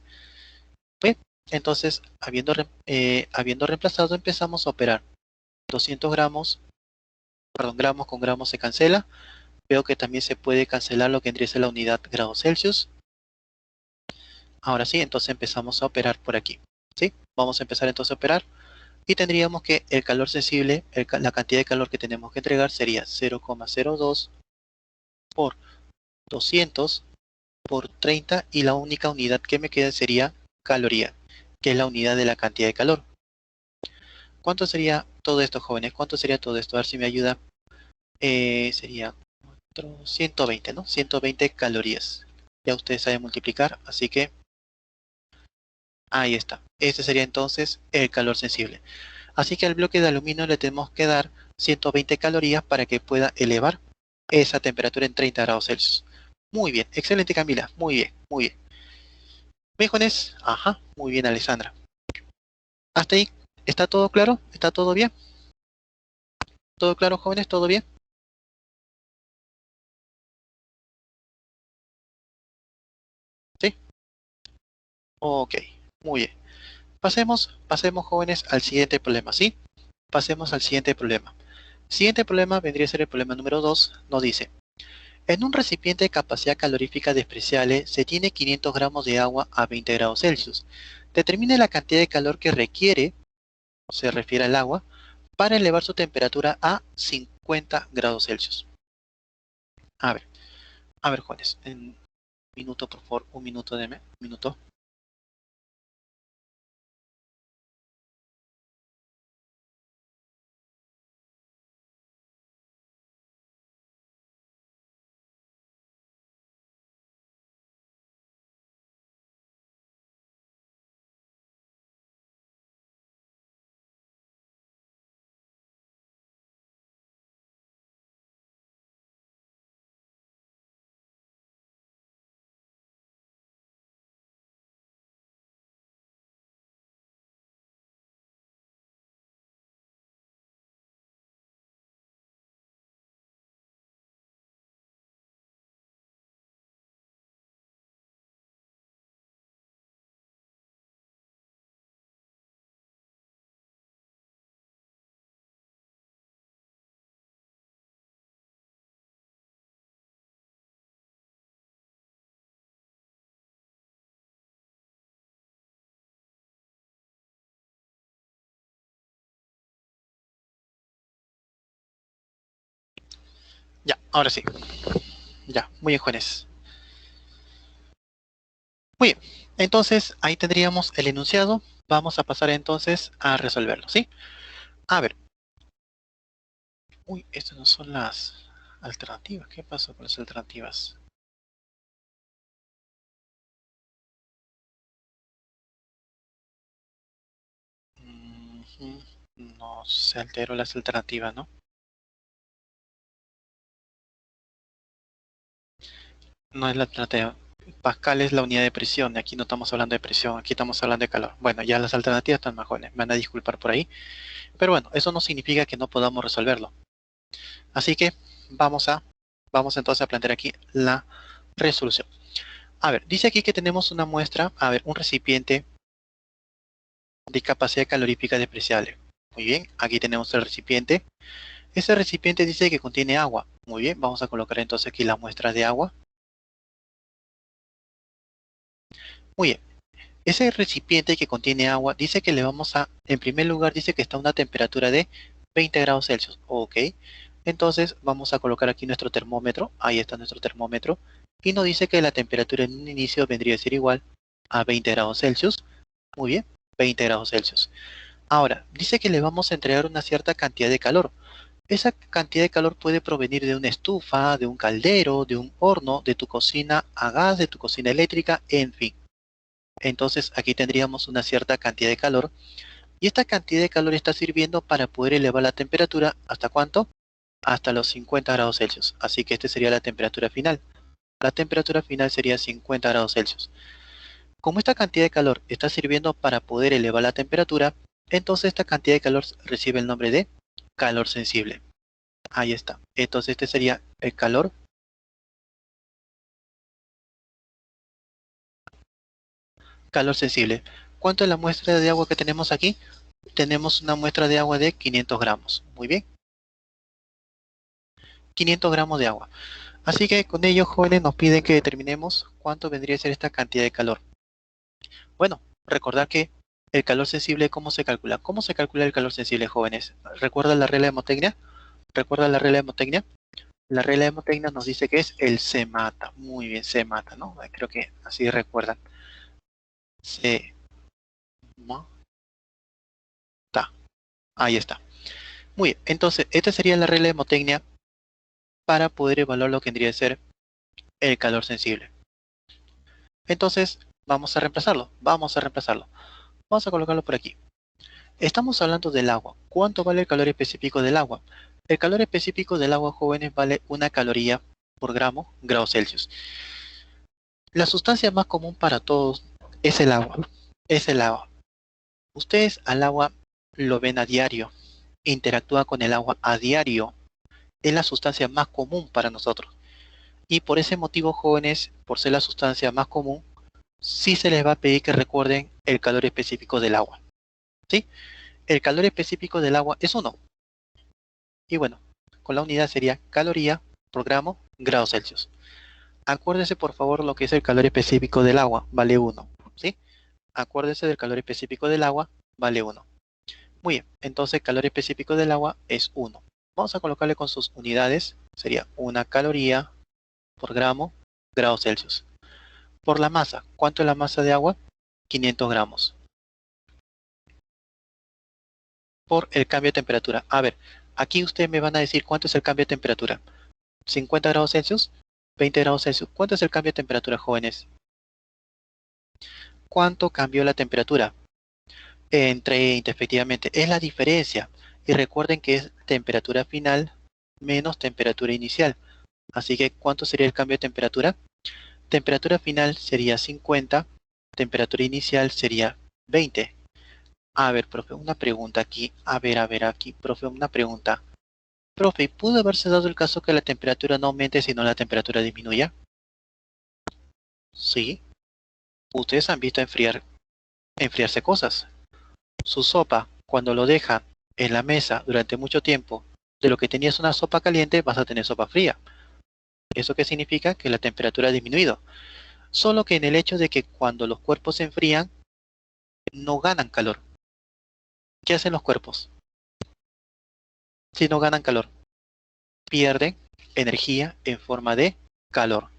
S1: Bien, entonces, habiendo reemplazado, empezamos a operar. 200 gramos, perdón, gramos con gramos se cancela. Veo que también se puede cancelar lo que vendría a ser la unidad grados Celsius. Ahora sí, entonces empezamos a operar por aquí. ¿Sí? Vamos a empezar entonces a operar. Y tendríamos que el calor sensible, la cantidad de calor que tenemos que entregar sería 0,02 por 200 por 30 y la única unidad que me queda sería caloría, que es la unidad de la cantidad de calor. ¿Cuánto sería todo esto, jóvenes? ¿Cuánto sería todo esto? A ver si me ayuda. Sería 120, ¿no? 120 calorías. Ya ustedes saben multiplicar, así que ahí está. Este sería entonces el calor sensible. Así que al bloque de aluminio le tenemos que dar 120 calorías para que pueda elevar esa temperatura en 30 grados Celsius. Muy bien, excelente Camila, muy bien, muy bien. Bien, jóvenes, ajá, muy bien Alessandra. Hasta ahí, ¿está todo claro? ¿Está todo bien? ¿Todo claro, jóvenes? ¿Todo bien? ¿Sí? Ok, muy bien. Pasemos jóvenes al siguiente problema, ¿sí? Pasemos al siguiente problema. Siguiente problema vendría a ser el problema número 2, nos dice: en un recipiente de capacidad calorífica despreciable se tiene 500 gramos de agua a 20 grados Celsius. Determine la cantidad de calor que requiere, se refiere al agua, para elevar su temperatura a 50 grados Celsius. A ver, Juanes, un minuto por favor, un minuto, deme, un minuto. Ya, ahora sí. Ya, muy bien, Juanes. Muy bien, entonces ahí tendríamos el enunciado. Vamos a pasar entonces a resolverlo, ¿sí? A ver, uy, estas no son las alternativas. ¿Qué pasó con las alternativas? Ujú, no se alteró las alternativas, ¿no? No es la alternativa. Pascal es la unidad de presión. Aquí no estamos hablando de presión, aquí estamos hablando de calor. Bueno, ya las alternativas están mejores. Me van a disculpar por ahí. Pero bueno, eso no significa que no podamos resolverlo. Así que vamos a, vamos entonces a plantear aquí la resolución. A ver, dice aquí que tenemos una muestra, a ver, un recipiente de capacidad calorífica despreciable. Muy bien, aquí tenemos el recipiente. Ese recipiente dice que contiene agua. Muy bien, vamos a colocar entonces aquí la muestra de agua. Muy bien, ese recipiente que contiene agua, dice que le vamos a, en primer lugar dice que está a una temperatura de 20 grados Celsius. Ok. Entonces vamos a colocar aquí nuestro termómetro. Ahí está nuestro termómetro. Y nos dice que la temperatura en un inicio vendría a ser igual a 20 grados Celsius. Muy bien, 20 grados Celsius. Ahora, dice que le vamos a entregar una cierta cantidad de calor. Esa cantidad de calor puede provenir de una estufa, de un caldero, de un horno, de tu cocina a gas, de tu cocina eléctrica, en fin. Entonces aquí tendríamos una cierta cantidad de calor y esta cantidad de calor está sirviendo para poder elevar la temperatura. ¿Hasta cuánto? Hasta los 50 grados Celsius. Así que esta sería la temperatura final. La temperatura final sería 50 grados Celsius. Como esta cantidad de calor está sirviendo para poder elevar la temperatura, entonces esta cantidad de calor recibe el nombre de calor sensible. Ahí está. Entonces este sería el calor sensible. ¿Cuánto es la muestra de agua que tenemos aquí? Tenemos una muestra de agua de 500 gramos. Muy bien. 500 gramos de agua. Así que con ello, jóvenes, nos piden que determinemos cuánto vendría a ser esta cantidad de calor. Bueno, recordar que el calor sensible, ¿cómo se calcula? ¿Cómo se calcula el calor sensible, jóvenes? ¿Recuerda la regla de Motecnia? ¿Recuerda la regla de Motecnia? La regla de Motecnia nos dice que es el C mata. Muy bien, C mata, ¿no? Creo que así recuerdan. C mata. Ahí está. Muy bien, entonces, esta sería la regla de Motecnia para poder evaluar lo que tendría que ser el calor sensible. Entonces, vamos a reemplazarlo. Vamos a reemplazarlo. Vamos a colocarlo por aquí. Estamos hablando del agua. ¿Cuánto vale el calor específico del agua? El calor específico del agua, jóvenes, vale 1 caloría por grado Celsius. La sustancia más común para todos es el agua. Es el agua. Ustedes al agua lo ven a diario. Interactúa con el agua a diario. Es la sustancia más común para nosotros. Y por ese motivo, jóvenes, por ser la sustancia más común, sí se les va a pedir que recuerden el calor específico del agua. ¿Sí? El calor específico del agua es 1. Y bueno, con la unidad sería caloría por grado Celsius. Acuérdese por favor lo que es el calor específico del agua, vale 1. ¿Sí? Acuérdese del calor específico del agua, vale 1. Muy bien, entonces el calor específico del agua es 1. Vamos a colocarle con sus unidades, sería 1 caloría por grado Celsius. Por la masa, ¿cuánto es la masa de agua? 500 gramos. Por el cambio de temperatura. A ver, aquí ustedes me van a decir cuánto es el cambio de temperatura. 50 grados Celsius, 20 grados Celsius. ¿Cuánto es el cambio de temperatura, jóvenes? ¿Cuánto cambió la temperatura? En 30, efectivamente. Es la diferencia. Y recuerden que es temperatura final menos temperatura inicial. Así que, ¿cuánto sería el cambio de temperatura? Temperatura final sería 50, temperatura inicial sería 20. A ver, profe, una pregunta aquí. A ver, aquí, profe, una pregunta. Profe, ¿pudo haberse dado el caso que la temperatura no aumente sino la temperatura disminuya? Sí. Ustedes han visto enfriarse cosas. Su sopa, cuando lo deja en la mesa durante mucho tiempo, de lo que tenías una sopa caliente, vas a tener sopa fría. ¿Eso qué significa? Que la temperatura ha disminuido. Solo que en el hecho de que cuando los cuerpos se enfrían, no ganan calor. ¿Qué hacen los cuerpos? Si no ganan calor, pierden energía en forma de calor.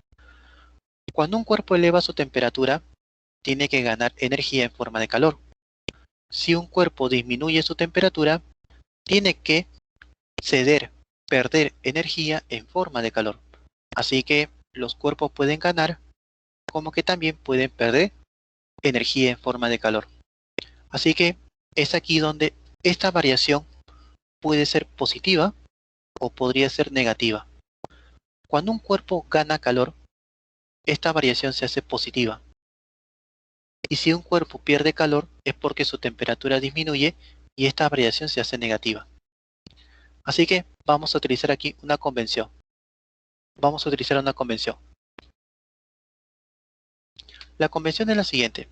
S1: Cuando un cuerpo eleva su temperatura, tiene que ganar energía en forma de calor. Si un cuerpo disminuye su temperatura, tiene que perder energía en forma de calor. Así que los cuerpos pueden ganar, como que también pueden perder energía en forma de calor. Así que es aquí donde esta variación puede ser positiva o podría ser negativa. Cuando un cuerpo gana calor, esta variación se hace positiva. Y si un cuerpo pierde calor, es porque su temperatura disminuye y esta variación se hace negativa. Así que vamos a utilizar aquí una convención. Vamos a utilizar una convención. La convención es la siguiente.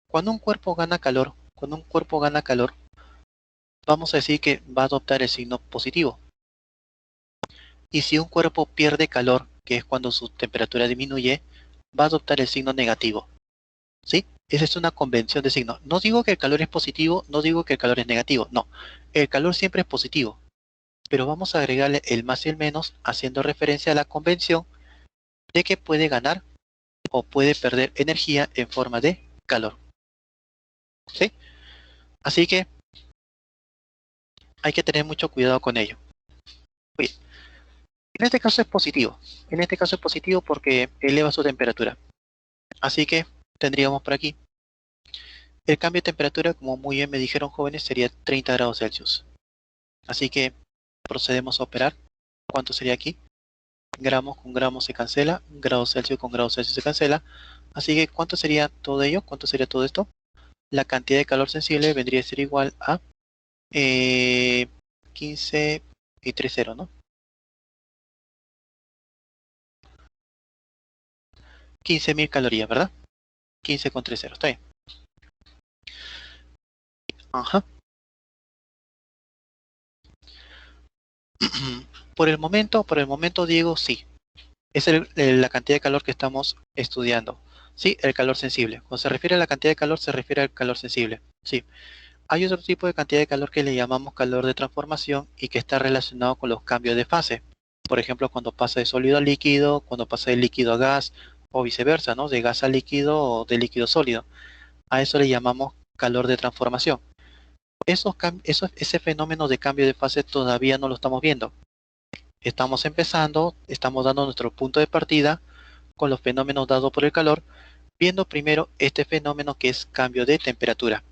S1: Cuando un cuerpo gana calor, vamos a decir que va a adoptar el signo positivo. Y si un cuerpo pierde calor, que es cuando su temperatura disminuye, va a adoptar el signo negativo. ¿Sí? Esa es una convención de signos. No digo que el calor es positivo, no digo que el calor es negativo, no. El calor siempre es positivo, pero vamos a agregarle el más y el menos haciendo referencia a la convención de que puede ganar o puede perder energía en forma de calor. ¿Sí? Así que hay que tener mucho cuidado con ello. Bien, en este caso es positivo. En este caso es positivo porque eleva su temperatura. Así que tendríamos por aquí el cambio de temperatura, como muy bien me dijeron jóvenes, sería 30 grados Celsius. Así que procedemos a operar. ¿Cuánto sería aquí? Gramos con gramos se cancela, grados Celsius con grados Celsius se cancela. Así que ¿cuánto sería todo ello? ¿Cuánto sería todo esto? La cantidad de calor sensible vendría a ser igual a 15 y 30, ¿no? 15.000 calorías, ¿verdad? 15 con 30, está bien. Ajá. Por el momento, Diego, sí. Es la cantidad de calor que estamos estudiando. Sí, el calor sensible. Cuando se refiere a la cantidad de calor, se refiere al calor sensible. Sí. Hay otro tipo de cantidad de calor que le llamamos calor de transformación y que está relacionado con los cambios de fase. Por ejemplo, cuando pasa de sólido a líquido, cuando pasa de líquido a gas o viceversa, ¿no? De gas a líquido o de líquido a sólido. A eso le llamamos calor de transformación. Ese fenómeno de cambio de fase todavía no lo estamos viendo. Estamos empezando, estamos dando nuestro punto de partida con los fenómenos dados por el calor, viendo primero este fenómeno que es cambio de temperatura.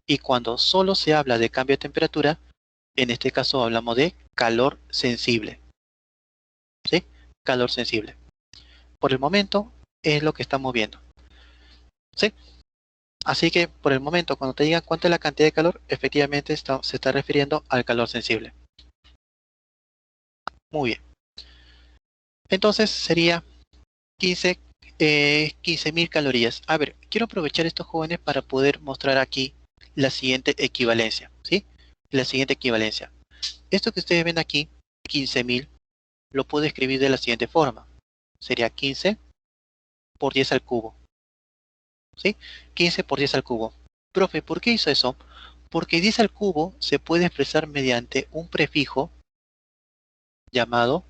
S1: Y cuando solo se habla de cambio de temperatura, en este caso hablamos de calor sensible. ¿Sí? Calor sensible. Por el momento es lo que estamos viendo. ¿Sí? Así que por el momento, cuando te digan cuánto es la cantidad de calor, efectivamente se está refiriendo al calor sensible. Muy bien. Entonces sería 15.000 calorías. A ver, quiero aprovechar estos jóvenes para poder mostrar aquí la siguiente equivalencia. ¿Sí? La siguiente equivalencia. Esto que ustedes ven aquí, 15.000, lo puedo escribir de la siguiente forma. Sería 15 por 10 al cubo. ¿Sí? 15 por 10 al cubo. Profe, ¿por qué hizo eso? Porque 10 al cubo se puede expresar mediante un prefijo llamado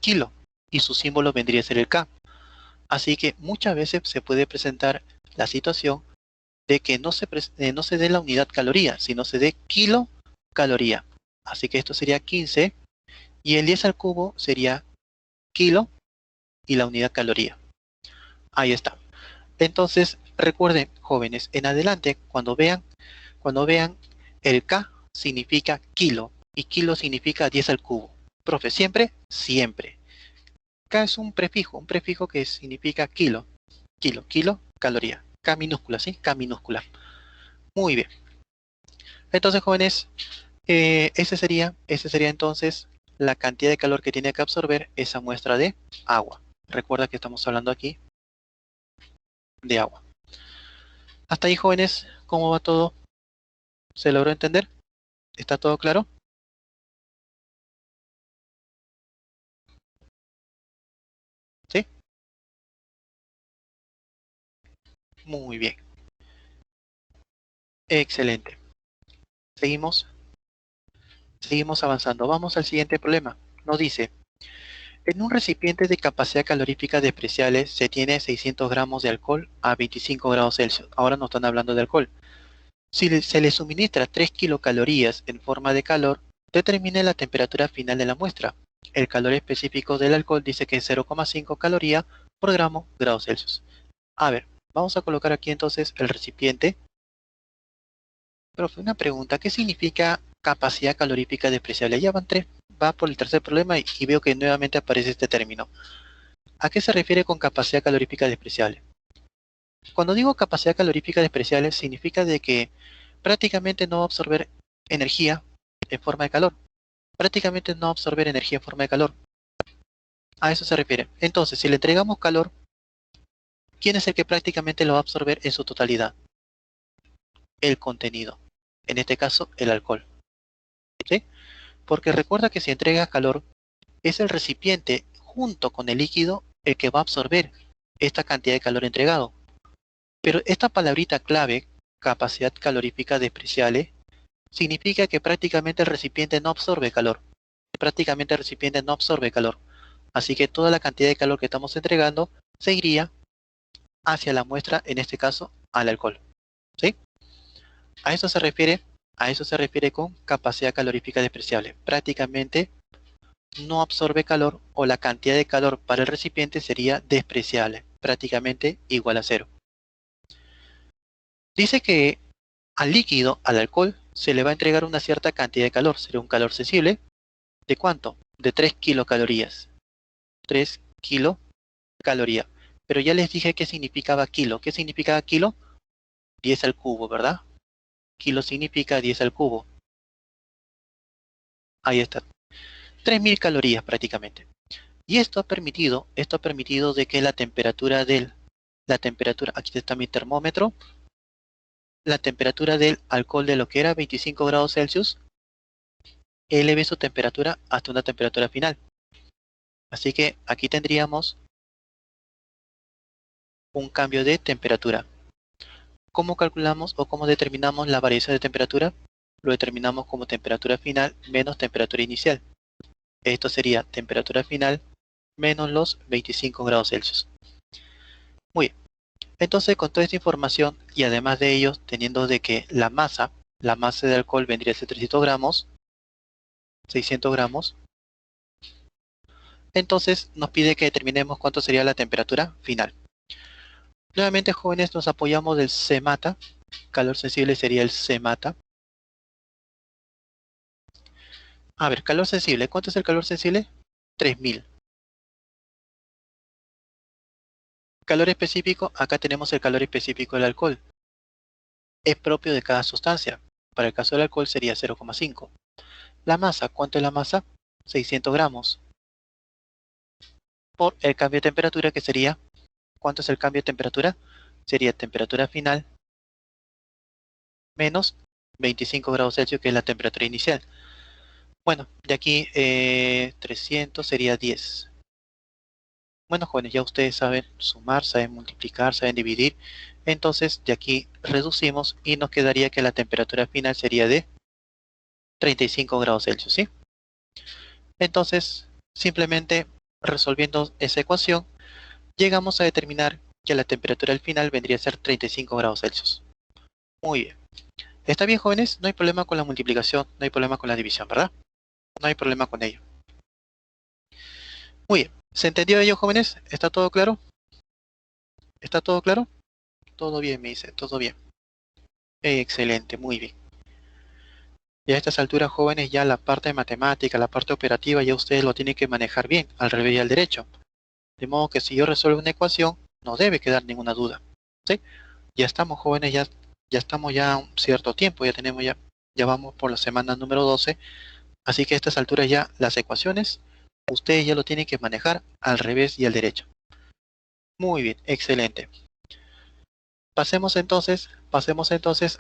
S1: kilo y su símbolo vendría a ser el K. Así que muchas veces se puede presentar la situación de que no se dé la unidad caloría, sino se dé kilocaloría. Así que esto sería 15 y el 10 al cubo sería kilo y la unidad caloría. Ahí está. Entonces, recuerden, jóvenes, en adelante, cuando vean el K significa kilo y kilo significa 10 al cubo. Profe, siempre, siempre. K es un prefijo que significa kilo, kilo, caloría. K minúscula, ¿sí? K minúscula. Muy bien. Entonces, jóvenes, ese sería entonces la cantidad de calor que tiene que absorber esa muestra de agua. Recuerda que estamos hablando aquí de agua. Hasta ahí, jóvenes, ¿cómo va todo? ¿Se logró entender? ¿Está todo claro? ¿Sí? Muy bien. Excelente. Seguimos. Seguimos avanzando. Vamos al siguiente problema. Nos dice, en un recipiente de capacidad calorífica despreciable se tiene 600 gramos de alcohol a 25 grados Celsius. Ahora no están hablando de alcohol. Si se le suministra 3 kilocalorías en forma de calor, determine la temperatura final de la muestra. El calor específico del alcohol dice que es 0,5 calorías por gramo grados Celsius. A ver, vamos a colocar aquí entonces el recipiente. Profe, una pregunta, ¿qué significa capacidad calorífica despreciable? Ya van tres, va por el tercer problema y veo que nuevamente aparece este término. ¿A qué se refiere con capacidad calorífica despreciable? Cuando digo capacidad calorífica despreciable significa de que prácticamente no va a absorber energía en forma de calor. Prácticamente no va a absorber energía en forma de calor. A eso se refiere. Entonces, si le entregamos calor, ¿quién es el que prácticamente lo va a absorber en su totalidad? El contenido. En este caso, el alcohol. ¿Sí? Porque recuerda que si entregas calor, es el recipiente junto con el líquido el que va a absorber esta cantidad de calor entregado. Pero esta palabrita clave, capacidad calorífica despreciable, significa que prácticamente el recipiente no absorbe calor. Prácticamente el recipiente no absorbe calor. Así que toda la cantidad de calor que estamos entregando se iría hacia la muestra, en este caso, al alcohol. ¿Sí? A eso se refiere con capacidad calorífica despreciable. Prácticamente no absorbe calor o la cantidad de calor para el recipiente sería despreciable, prácticamente igual a cero. Dice que al líquido, al alcohol, se le va a entregar una cierta cantidad de calor. Sería un calor sensible. ¿De cuánto? De 3 kilocalorías. 3 kilocalorías. Pero ya les dije qué significaba kilo. ¿Qué significaba kilo? 10 al cubo, ¿verdad? Kilo significa 10 al cubo. Ahí está. 3000 calorías prácticamente. Y esto ha permitido de que la temperatura aquí está mi termómetro, la temperatura del alcohol de lo que era 25 grados Celsius, eleve su temperatura hasta una temperatura final. Así que aquí tendríamos un cambio de temperatura. ¿Cómo calculamos o cómo determinamos la variación de temperatura? Lo determinamos como temperatura final menos temperatura inicial. Esto sería temperatura final menos los 25 grados Celsius. Muy bien. Entonces, con toda esta información y además de ello, teniendo de que la masa de alcohol vendría a ser 300 gramos, 600 gramos, entonces nos pide que determinemos cuánto sería la temperatura final. Nuevamente, jóvenes, nos apoyamos del CMATA. Calor sensible sería el CMATA. A ver, calor sensible. ¿Cuánto es el calor sensible? 3000. Calor específico. Acá tenemos el calor específico del alcohol. Es propio de cada sustancia. Para el caso del alcohol sería 0,5. La masa. ¿Cuánto es la masa? 600 gramos. Por el cambio de temperatura que sería, ¿cuánto es el cambio de temperatura? Sería temperatura final menos 25 grados Celsius, que es la temperatura inicial. Bueno, de aquí 300 sería 10. Bueno, jóvenes, ya ustedes saben sumar, saben multiplicar, saben dividir. Entonces, de aquí reducimos y nos quedaría que la temperatura final sería de 35 grados Celsius, ¿sí? Entonces, simplemente resolviendo esa ecuación, llegamos a determinar que la temperatura al final vendría a ser 35 grados Celsius. Muy bien. ¿Está bien, jóvenes? No hay problema con la multiplicación, no hay problema con la división, ¿verdad? No hay problema con ello. Muy bien. ¿Se entendió ello, jóvenes? ¿Está todo claro? ¿Está todo claro? Todo bien, me dice, todo bien. Excelente, muy bien. Y a estas alturas, jóvenes, ya la parte de matemática, la parte operativa, ya ustedes lo tienen que manejar bien, al revés y al derecho. De modo que si yo resuelvo una ecuación, no debe quedar ninguna duda. ¿Sí? Ya estamos, jóvenes, ya estamos ya un cierto tiempo, ya vamos por la semana número 12. Así que a estas alturas ya las ecuaciones, ustedes ya lo tienen que manejar al revés y al derecho. Muy bien, excelente. Pasemos entonces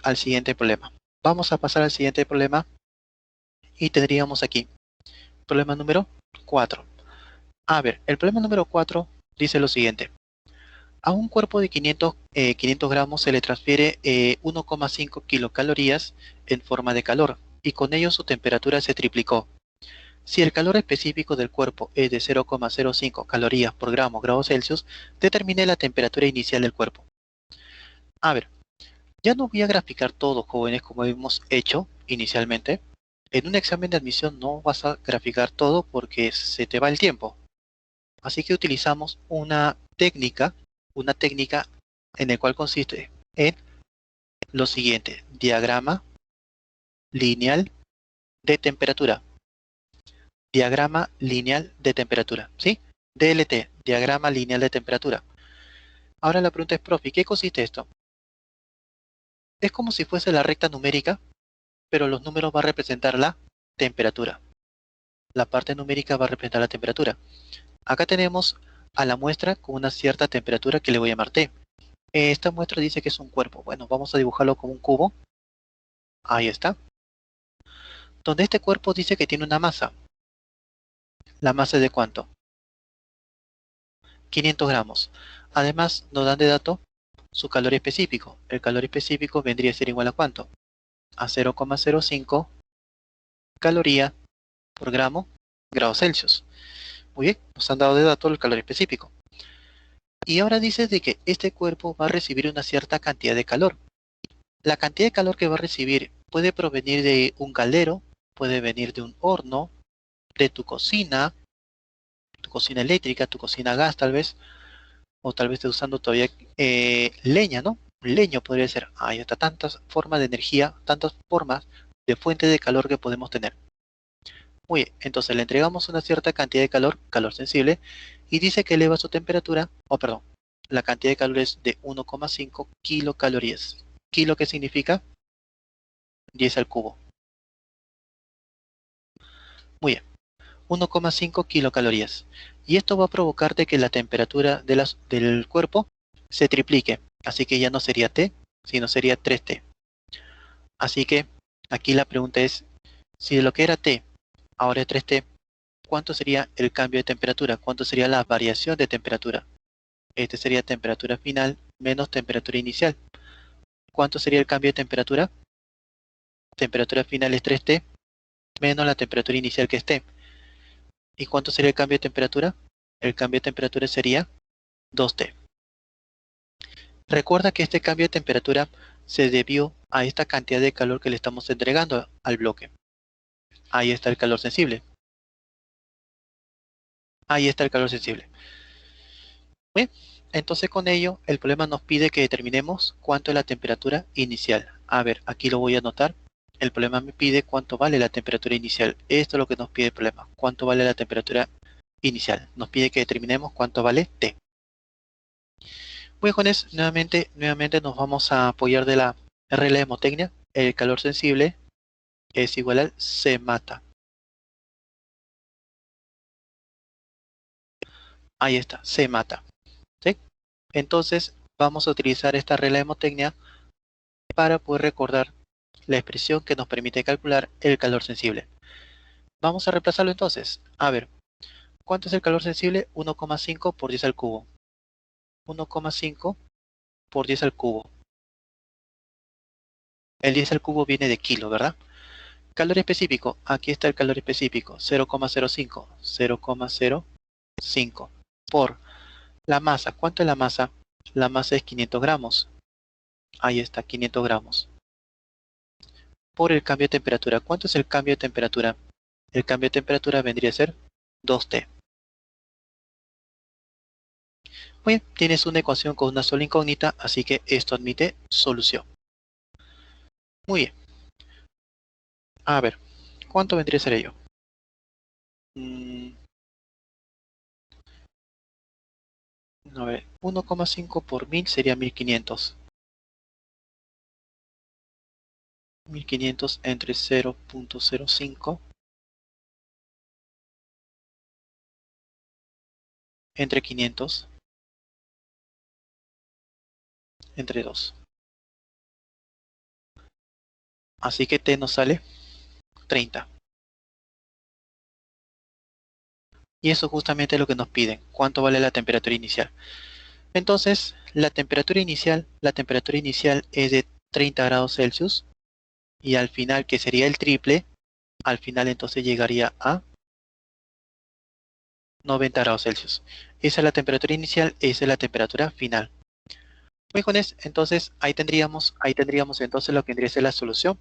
S1: al siguiente problema. Vamos a pasar al siguiente problema y tendríamos aquí problema número 4. A ver, el problema número 4 dice lo siguiente. A un cuerpo de 500 gramos se le transfiere 1,5 kilocalorías en forma de calor y con ello su temperatura se triplicó. Si el calor específico del cuerpo es de 0,05 calorías por grados Celsius, determine la temperatura inicial del cuerpo. A ver, ya no voy a graficar todo, jóvenes, como hemos hecho inicialmente. En un examen de admisión no vas a graficar todo porque se te va el tiempo. Así que utilizamos una técnica en la cual consiste en lo siguiente: diagrama lineal de temperatura. Diagrama lineal de temperatura, ¿sí? DLT, diagrama lineal de temperatura. Ahora la pregunta es, profe, ¿qué consiste esto? Es como si fuese la recta numérica, pero los números van a representar la temperatura. La parte numérica va a representar la temperatura. Acá tenemos a la muestra con una cierta temperatura que le voy a llamar T. Esta muestra dice que es un cuerpo. Bueno, vamos a dibujarlo como un cubo. Ahí está. Donde este cuerpo dice que tiene una masa. ¿La masa es de cuánto? 500 gramos. Además, nos dan de dato su calor específico. El calor específico vendría a ser igual a ¿cuánto? A 0,05 caloría por gramo grados Celsius. Muy bien, nos han dado de dato el calor específico. Y ahora dice de que este cuerpo va a recibir una cierta cantidad de calor. La cantidad de calor que va a recibir puede provenir de un caldero, puede venir de un horno, de tu cocina eléctrica, tu cocina a gas tal vez, o tal vez estés usando todavía leña, ¿no? Leño podría ser. Hay hasta tantas formas de energía, tantas formas de fuente de calor que podemos tener. Muy bien, entonces le entregamos una cierta cantidad de calor, calor sensible, y dice que eleva su temperatura, perdón, la cantidad de calor es de 1,5 kilocalorías. ¿Kilo qué significa? 10 al cubo. Muy bien, 1,5 kilocalorías. Y esto va a provocar de que la temperatura del cuerpo se triplique. Así que ya no sería T, sino sería 3T. Así que aquí la pregunta es, si de lo que era T ahora es 3T, ¿cuánto sería el cambio de temperatura? ¿Cuánto sería la variación de temperatura? Este sería temperatura final menos temperatura inicial. ¿Cuánto sería el cambio de temperatura? Temperatura final es 3T menos la temperatura inicial que es T. ¿Y cuánto sería el cambio de temperatura? El cambio de temperatura sería 2T. Recuerda que este cambio de temperatura se debió a esta cantidad de calor que le estamos entregando al bloque. Ahí está el calor sensible. Ahí está el calor sensible. Bien, entonces con ello el problema nos pide que determinemos cuánto es la temperatura inicial. A ver, aquí lo voy a anotar. El problema me pide cuánto vale la temperatura inicial. Esto es lo que nos pide el problema. ¿Cuánto vale la temperatura inicial? Nos pide que determinemos cuánto vale T. Muy jóvenes, nuevamente nos vamos a apoyar de la regla de Motecnia. El calor sensible es igual al C mata. Ahí está, C mata. ¿Sí? Entonces vamos a utilizar esta regla de Motecnia para poder recordar la expresión que nos permite calcular el calor sensible. Vamos a reemplazarlo entonces. A ver, ¿cuánto es el calor sensible? 1,5 por 10 al cubo. 1,5 por 10 al cubo. El 10 al cubo viene de kilo, ¿verdad? Calor específico. Aquí está el calor específico. 0,05. 0,05 por la masa. ¿Cuánto es la masa? La masa es 500 gramos. Ahí está, 500 gramos. Por el cambio de temperatura. ¿Cuánto es el cambio de temperatura? El cambio de temperatura vendría a ser 2T. Muy bien, tienes una ecuación con una sola incógnita, así que esto admite solución. Muy bien. A ver, ¿cuánto vendría a ser ello? A ver, 1,5 por 1000 sería 1500. 1500 entre 0,05 entre 500 entre 2. Así que T nos sale 30. Y eso justamente es lo que nos piden. ¿Cuánto vale la temperatura inicial? Entonces, la temperatura inicial es de 30 grados Celsius. Y al final, que sería el triple, al final entonces llegaría a 90 grados Celsius. Esa es la temperatura inicial, esa es la temperatura final. Muy con eso, entonces ahí tendríamos entonces lo que tendría que ser la solución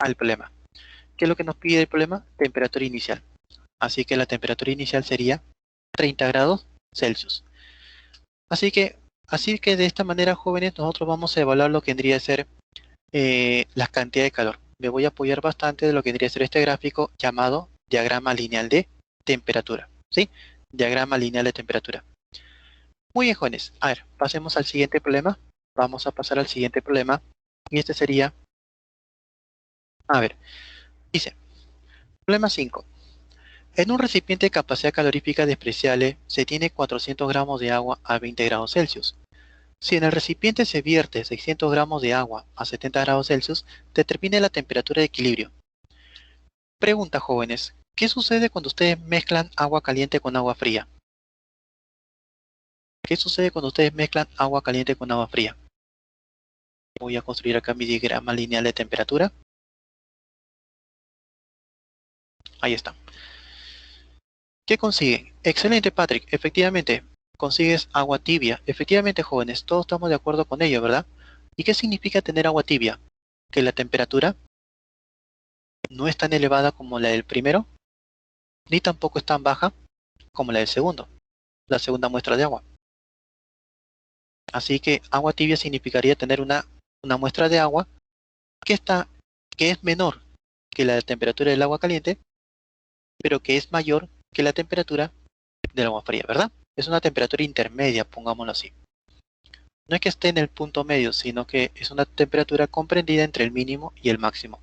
S1: al problema. ¿Qué es lo que nos pide el problema? Temperatura inicial. Así que la temperatura inicial sería 30 grados Celsius. Así que de esta manera, jóvenes, nosotros vamos a evaluar lo que tendría que ser la cantidad de calor. Me voy a apoyar bastante de lo que tendría que ser este gráfico llamado diagrama lineal de temperatura. ¿Sí? Diagrama lineal de temperatura. Muy bien, jóvenes. A ver, pasemos al siguiente problema. Vamos a pasar al siguiente problema. Y este sería, a ver, dice, problema 5. En un recipiente de capacidad calorífica despreciable se tiene 400 gramos de agua a 20 grados Celsius. Si en el recipiente se vierte 600 gramos de agua a 70 grados Celsius, determine la temperatura de equilibrio. Pregunta, jóvenes, ¿qué sucede cuando ustedes mezclan agua caliente con agua fría? ¿Qué sucede cuando ustedes mezclan agua caliente con agua fría? Voy a construir acá mi diagrama lineal de temperatura. Ahí está. ¿Qué consiguen? Excelente, Patrick. Efectivamente, consigues agua tibia. Efectivamente, jóvenes, todos estamos de acuerdo con ello, ¿verdad? ¿Y qué significa tener agua tibia? Que la temperatura no es tan elevada como la del primero, ni tampoco es tan baja como la del segundo, la segunda muestra de agua. Así que agua tibia significaría tener una muestra de agua que que es menor que la temperatura del agua caliente, pero que es mayor que la temperatura del agua fría, ¿verdad? Es una temperatura intermedia, pongámoslo así. No es que esté en el punto medio, sino que es una temperatura comprendida entre el mínimo y el máximo.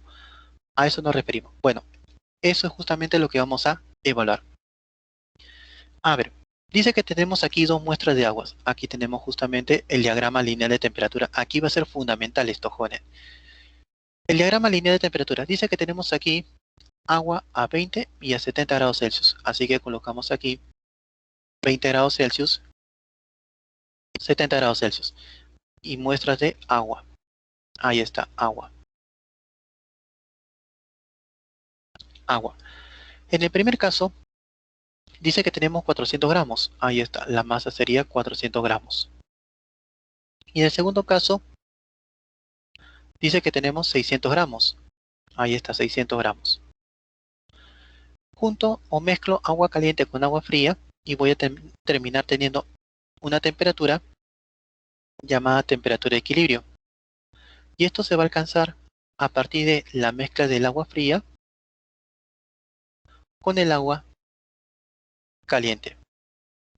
S1: A eso nos referimos. Bueno, eso es justamente lo que vamos a evaluar. A ver, dice que tenemos aquí dos muestras de aguas. Aquí tenemos justamente el diagrama lineal de temperatura. Aquí va a ser fundamental esto, jóvenes. El diagrama lineal de temperatura dice que tenemos aquí agua a 20 y a 70 grados Celsius. Así que colocamos aquí 20 grados Celsius, 70 grados Celsius. Y muestras de agua. Ahí está, agua. Agua. En el primer caso, dice que tenemos 400 gramos. Ahí está, la masa sería 400 gramos. Y en el segundo caso, dice que tenemos 600 gramos. Ahí está, 600 gramos. Junto o mezclo agua caliente con agua fría y voy a terminar teniendo una temperatura llamada temperatura de equilibrio. Y esto se va a alcanzar a partir de la mezcla del agua fría con el agua caliente.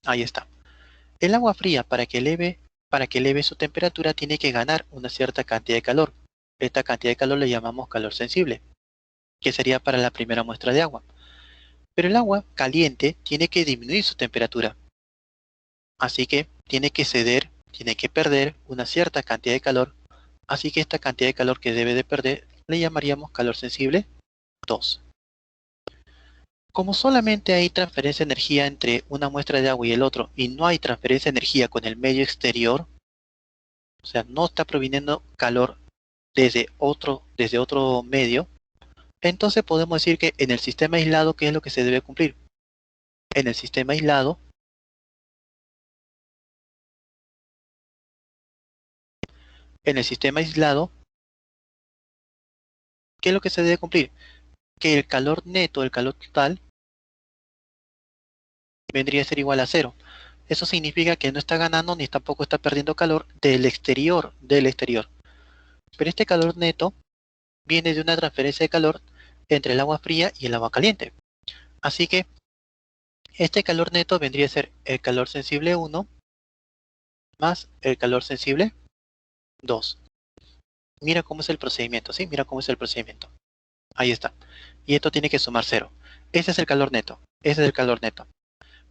S1: Ahí está. El agua fría para que eleve su temperatura tiene que ganar una cierta cantidad de calor. Esta cantidad de calor le llamamos calor sensible, que sería para la primera muestra de agua. Pero el agua caliente tiene que disminuir su temperatura. Así que tiene que ceder, tiene que perder una cierta cantidad de calor. Así que esta cantidad de calor que debe de perder le llamaríamos calor sensible 2. Como solamente hay transferencia de energía entre una muestra de agua y el otro y no hay transferencia de energía con el medio exterior, o sea, no está proviniendo calor desde otro medio, entonces podemos decir que en el sistema aislado, ¿qué es lo que se debe cumplir? En el sistema aislado, en el sistema aislado, ¿qué es lo que se debe cumplir? Que el calor neto, el calor total, vendría a ser igual a cero. Eso significa que no está ganando ni tampoco está perdiendo calor del exterior. Pero este calor neto viene de una transferencia de calor entre el agua fría y el agua caliente. Así que este calor neto vendría a ser el calor sensible 1 más el calor sensible 2. Mira cómo es el procedimiento, ¿sí? Mira cómo es el procedimiento. Ahí está. Y esto tiene que sumar 0. Ese es el calor neto. Ese es el calor neto.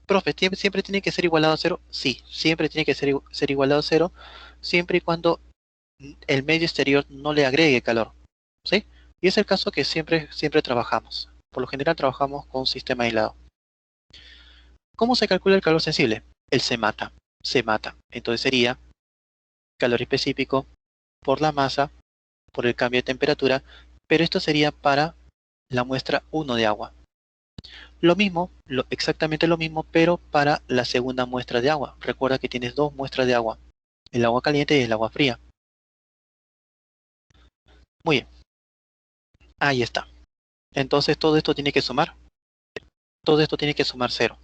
S1: Profe, ¿siempre tiene que ser igualado a 0? Sí, siempre tiene que ser igualado a 0, siempre y cuando el medio exterior no le agregue calor, ¿sí? Y es el caso que siempre trabajamos. Por lo general trabajamos con un sistema aislado. ¿Cómo se calcula el calor sensible? Él se mata. Se mata. Entonces sería calor específico por la masa, por el cambio de temperatura, pero esto sería para la muestra 1 de agua. Lo mismo, exactamente lo mismo, pero para la segunda muestra de agua. Recuerda que tienes dos muestras de agua, el agua caliente y el agua fría. Muy bien, ahí está. Entonces todo esto tiene que sumar. Todo esto tiene que sumar 0.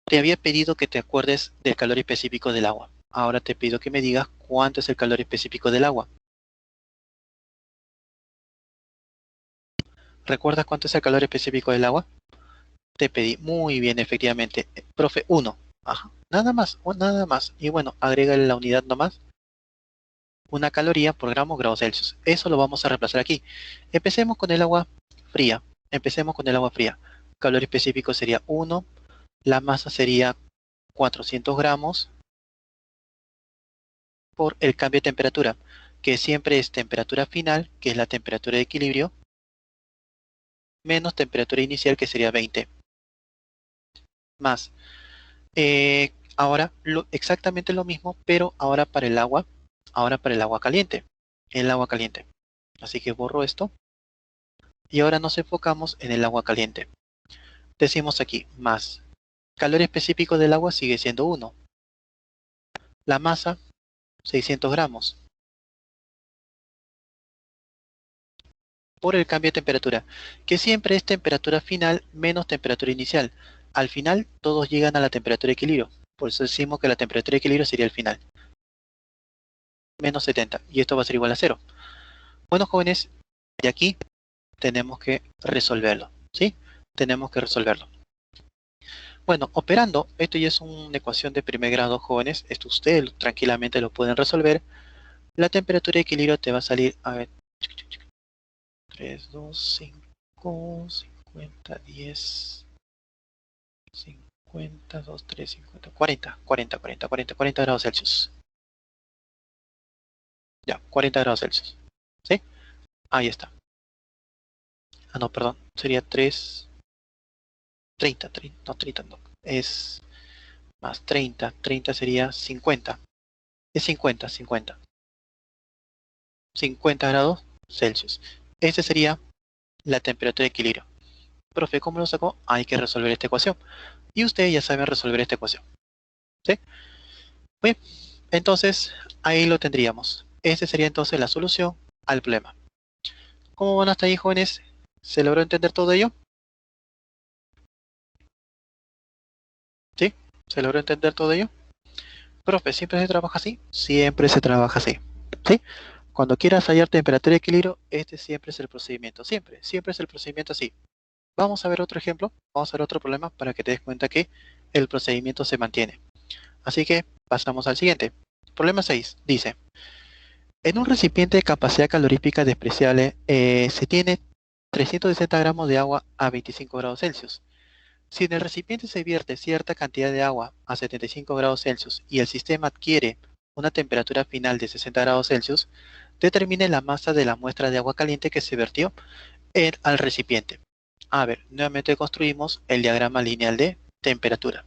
S1: Te había pedido que te acuerdes del calor específico del agua. Ahora te pido que me digas cuánto es el calor específico del agua. ¿Recuerdas cuánto es el calor específico del agua? Te pedí, muy bien, efectivamente. Profe, 1. Ajá, nada más, nada más. Y bueno, agrégale la unidad nomás. Una caloría por gramo grados Celsius. Eso lo vamos a reemplazar aquí. Empecemos con el agua fría. Empecemos con el agua fría. Calor específico sería 1. La masa sería 400 gramos por el cambio de temperatura, que siempre es temperatura final, que es la temperatura de equilibrio, menos temperatura inicial, que sería 20. Más. Ahora exactamente lo mismo, pero ahora para el agua Ahora para el agua caliente. El agua caliente. Así que borro esto. Y ahora nos enfocamos en el agua caliente. Decimos aquí, más. Calor específico del agua sigue siendo 1. La masa, 600 gramos. Por el cambio de temperatura, que siempre es temperatura final menos temperatura inicial. Al final todos llegan a la temperatura de equilibrio. Por eso decimos que la temperatura de equilibrio sería el final. Menos 70. Y esto va a ser igual a 0. Bueno, jóvenes, de aquí tenemos que resolverlo. ¿Sí? Tenemos que resolverlo. Bueno, operando, esto ya es una ecuación de primer grado, jóvenes. Esto ustedes tranquilamente lo pueden resolver. La temperatura de equilibrio te va a salir, a ver, 3, 2, 5, 50, 10, 50, 2, 3, 50, 40 grados Celsius. Ya, 40 grados Celsius. ¿Sí? Ahí está. Ah, no, perdón. Sería 3, 30, 30, no, 30 no. Es más 30, 30 sería 50. Es 50, 50. 50 grados Celsius. Esa sería la temperatura de equilibrio. Profe, ¿cómo lo sacó? Hay que resolver esta ecuación. Y ustedes ya saben resolver esta ecuación. ¿Sí? Bien, entonces ahí lo tendríamos. Esta sería entonces la solución al problema. ¿Cómo van hasta ahí, jóvenes? ¿Se logró entender todo ello? ¿Sí? ¿Se logró entender todo ello? Profe, ¿siempre se trabaja así? Siempre se trabaja así. ¿Sí? Cuando quieras hallar temperatura y equilibrio, este siempre es el procedimiento. Siempre, siempre es el procedimiento así. Vamos a ver otro ejemplo, vamos a ver otro problema para que te des cuenta que el procedimiento se mantiene. Así que pasamos al siguiente. Problema 6. Dice, en un recipiente de capacidad calorífica despreciable se tiene 360 gramos de agua a 25 grados Celsius. Si en el recipiente se vierte cierta cantidad de agua a 75 grados Celsius y el sistema adquiere una temperatura final de 60 grados Celsius, determine la masa de la muestra de agua caliente que se vertió al recipiente. A ver, nuevamente construimos el diagrama lineal de temperatura.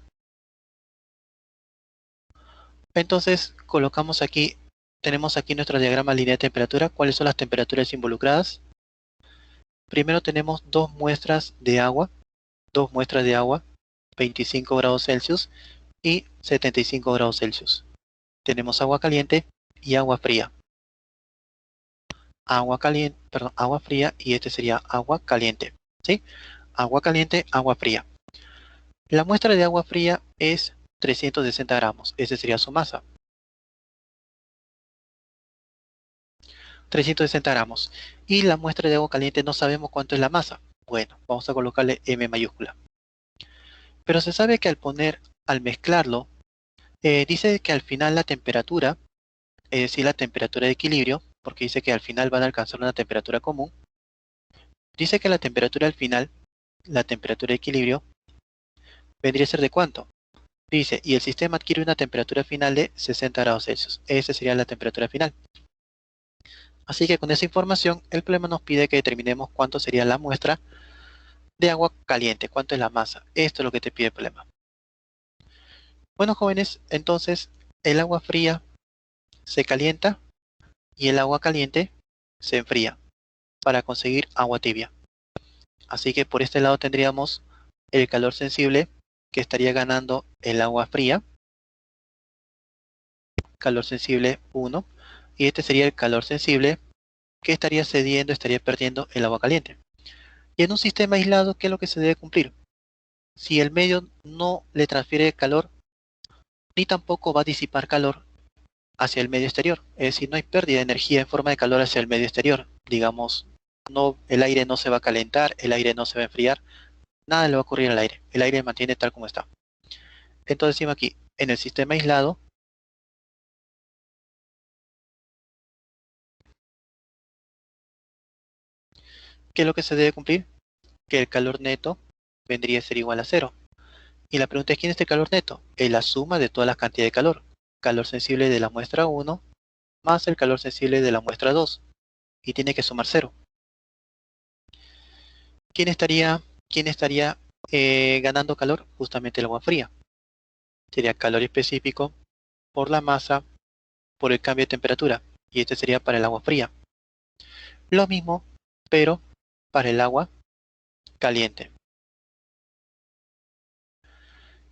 S1: Entonces colocamos aquí, tenemos aquí nuestro diagrama lineal de temperatura. ¿Cuáles son las temperaturas involucradas? Primero tenemos dos muestras de agua, 25 grados Celsius y 75 grados Celsius. Tenemos agua caliente y agua fría. Agua caliente, perdón, agua fría, y este sería agua caliente. ¿Sí? Agua caliente, agua fría. La muestra de agua fría es 360 gramos. Ese sería su masa. 360 gramos. Y la muestra de agua caliente no sabemos cuánto es la masa. Bueno, vamos a colocarle M mayúscula. Pero se sabe que al mezclarlo, dice que al final la temperatura, es decir, la temperatura de equilibrio, porque dice que al final van a alcanzar una temperatura común, dice que la temperatura al final, la temperatura de equilibrio, vendría a ser de cuánto. Dice, y el sistema adquiere una temperatura final de 60 grados Celsius. Esa sería la temperatura final. Así que con esa información, el problema nos pide que determinemos cuánto sería la muestra de agua caliente, cuánto es la masa. Esto es lo que te pide el problema. Bueno, jóvenes, entonces el agua fría se calienta y el agua caliente se enfría para conseguir agua tibia. Así que por este lado tendríamos el calor sensible que estaría ganando el agua fría, calor sensible 1, y este sería el calor sensible que estaría cediendo, estaría perdiendo el agua caliente. Y en un sistema aislado, ¿qué es lo que se debe cumplir? Si el medio no le transfiere calor, ni tampoco va a disipar calor hacia el medio exterior. Es decir, no hay pérdida de energía en forma de calor hacia el medio exterior. Digamos, no, el aire no se va a calentar, el aire no se va a enfriar, nada le va a ocurrir al aire. El aire mantiene tal como está. Entonces decimos aquí, en el sistema aislado, ¿qué es lo que se debe cumplir? Que el calor neto vendría a ser igual a cero. Y la pregunta es, ¿quién es el calor neto? Es la suma de todas las cantidades de calor. Calor sensible de la muestra 1 más el calor sensible de la muestra 2. Y tiene que sumar 0. ¿Quién estaría ganando calor? Justamente el agua fría. Sería calor específico por la masa por el cambio de temperatura, y este sería para el agua fría. Lo mismo, pero para el agua caliente.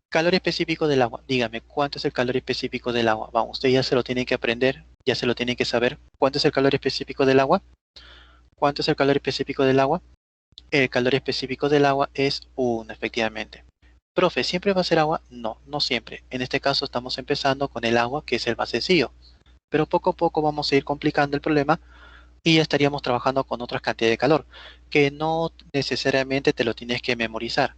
S1: Calor específico del agua. Dígame, ¿cuánto es el calor específico del agua? Vamos, usted ya se lo tiene que aprender, ya se lo tiene que saber. ¿Cuánto es el calor específico del agua? ¿Cuánto es el calor específico del agua? El calor específico del agua es 1, efectivamente. Profe, ¿siempre va a ser agua? No, no siempre. En este caso estamos empezando con el agua, que es el más sencillo. Pero poco a poco vamos a ir complicando el problema y ya estaríamos trabajando con otras cantidades de calor, que no necesariamente te lo tienes que memorizar.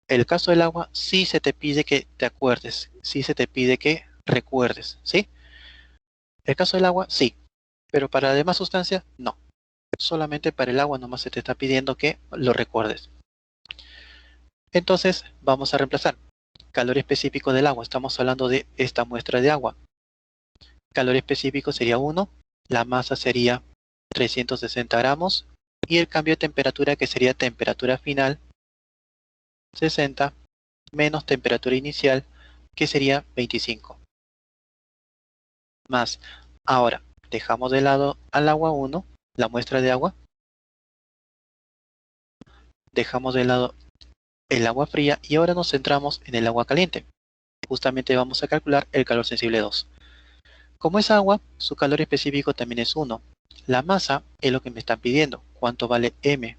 S1: El caso del agua sí se te pide que te acuerdes, sí se te pide que recuerdes, ¿sí? El caso del agua sí, pero para la demás sustancia no. Solamente para el agua nomás se te está pidiendo que lo recuerdes. Entonces vamos a reemplazar. Calor específico del agua, estamos hablando de esta muestra de agua. Calor específico sería 1, la masa sería 360 gramos y el cambio de temperatura, que sería temperatura final 60 menos temperatura inicial, que sería 25. Más, ahora dejamos de lado al agua 1, la muestra de agua, dejamos de lado el agua fría y ahora nos centramos en el agua caliente. Justamente vamos a calcular el calor sensible 2. Como es agua, su calor específico también es 1. La masa es lo que me están pidiendo, cuánto vale M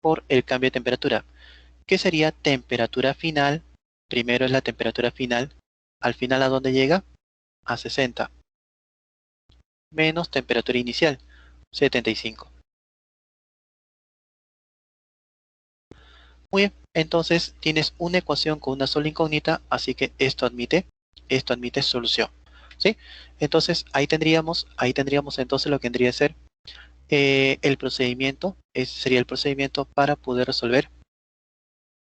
S1: por el cambio de temperatura, que sería temperatura final. Primero es la temperatura final, al final ¿a dónde llega? A 60, menos temperatura inicial, 75. Muy bien, entonces tienes una ecuación con una sola incógnita, así que esto admite solución, ¿sí? Entonces ahí tendríamos entonces lo que tendría que ser el procedimiento. Ese sería el procedimiento para poder resolver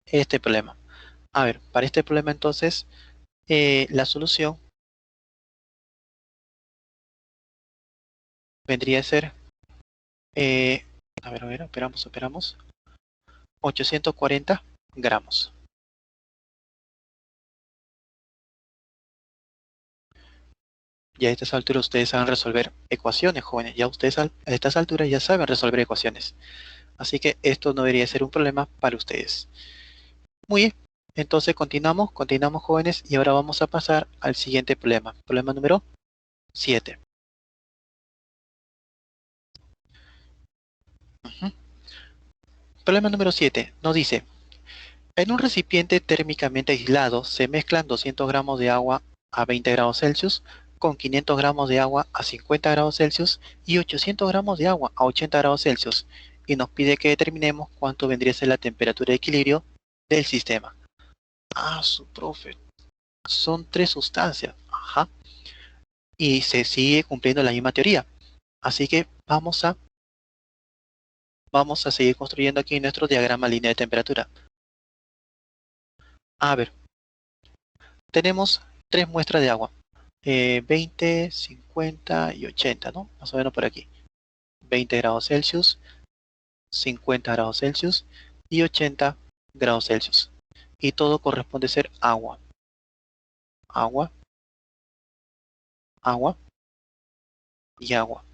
S1: este problema. A ver, para este problema entonces la solución vendría a ser, a ver, esperamos, 840 gramos. Ya a estas alturas ustedes saben resolver ecuaciones, jóvenes. Ya ustedes a estas alturas ya saben resolver ecuaciones. Así que esto no debería ser un problema para ustedes. Muy bien. Entonces continuamos jóvenes y ahora vamos a pasar al siguiente problema. Problema número 7. Problema número 7 nos dice: en un recipiente térmicamente aislado se mezclan 200 gramos de agua a 20 grados Celsius con 500 gramos de agua a 50 grados Celsius y 800 gramos de agua a 80 grados Celsius, y nos pide que determinemos cuánto vendría a ser la temperatura de equilibrio del sistema. Ah, su profe, son 3 sustancias. Ajá. Y se sigue cumpliendo la misma teoría. Así que vamos a seguir construyendo aquí nuestro diagrama línea de temperatura. A ver, tenemos 3 muestras de agua. 20, 50 y 80, ¿no? Más o menos por aquí. 20 grados Celsius, 50 grados Celsius y 80 grados Celsius. Y todo corresponde a ser agua. Agua, agua y agua.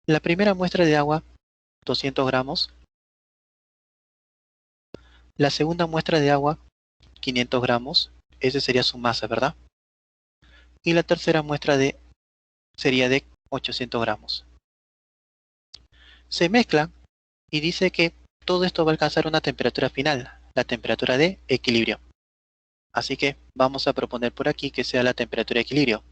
S1: La primera muestra de agua, 200 gramos. La segunda muestra de agua, 500 gramos. Ese sería su masa, ¿verdad? Y la tercera muestra sería de 800 gramos. Se mezclan y dice que todo esto va a alcanzar una temperatura final, la temperatura de equilibrio. Así que vamos a proponer por aquí que sea la temperatura de equilibrio.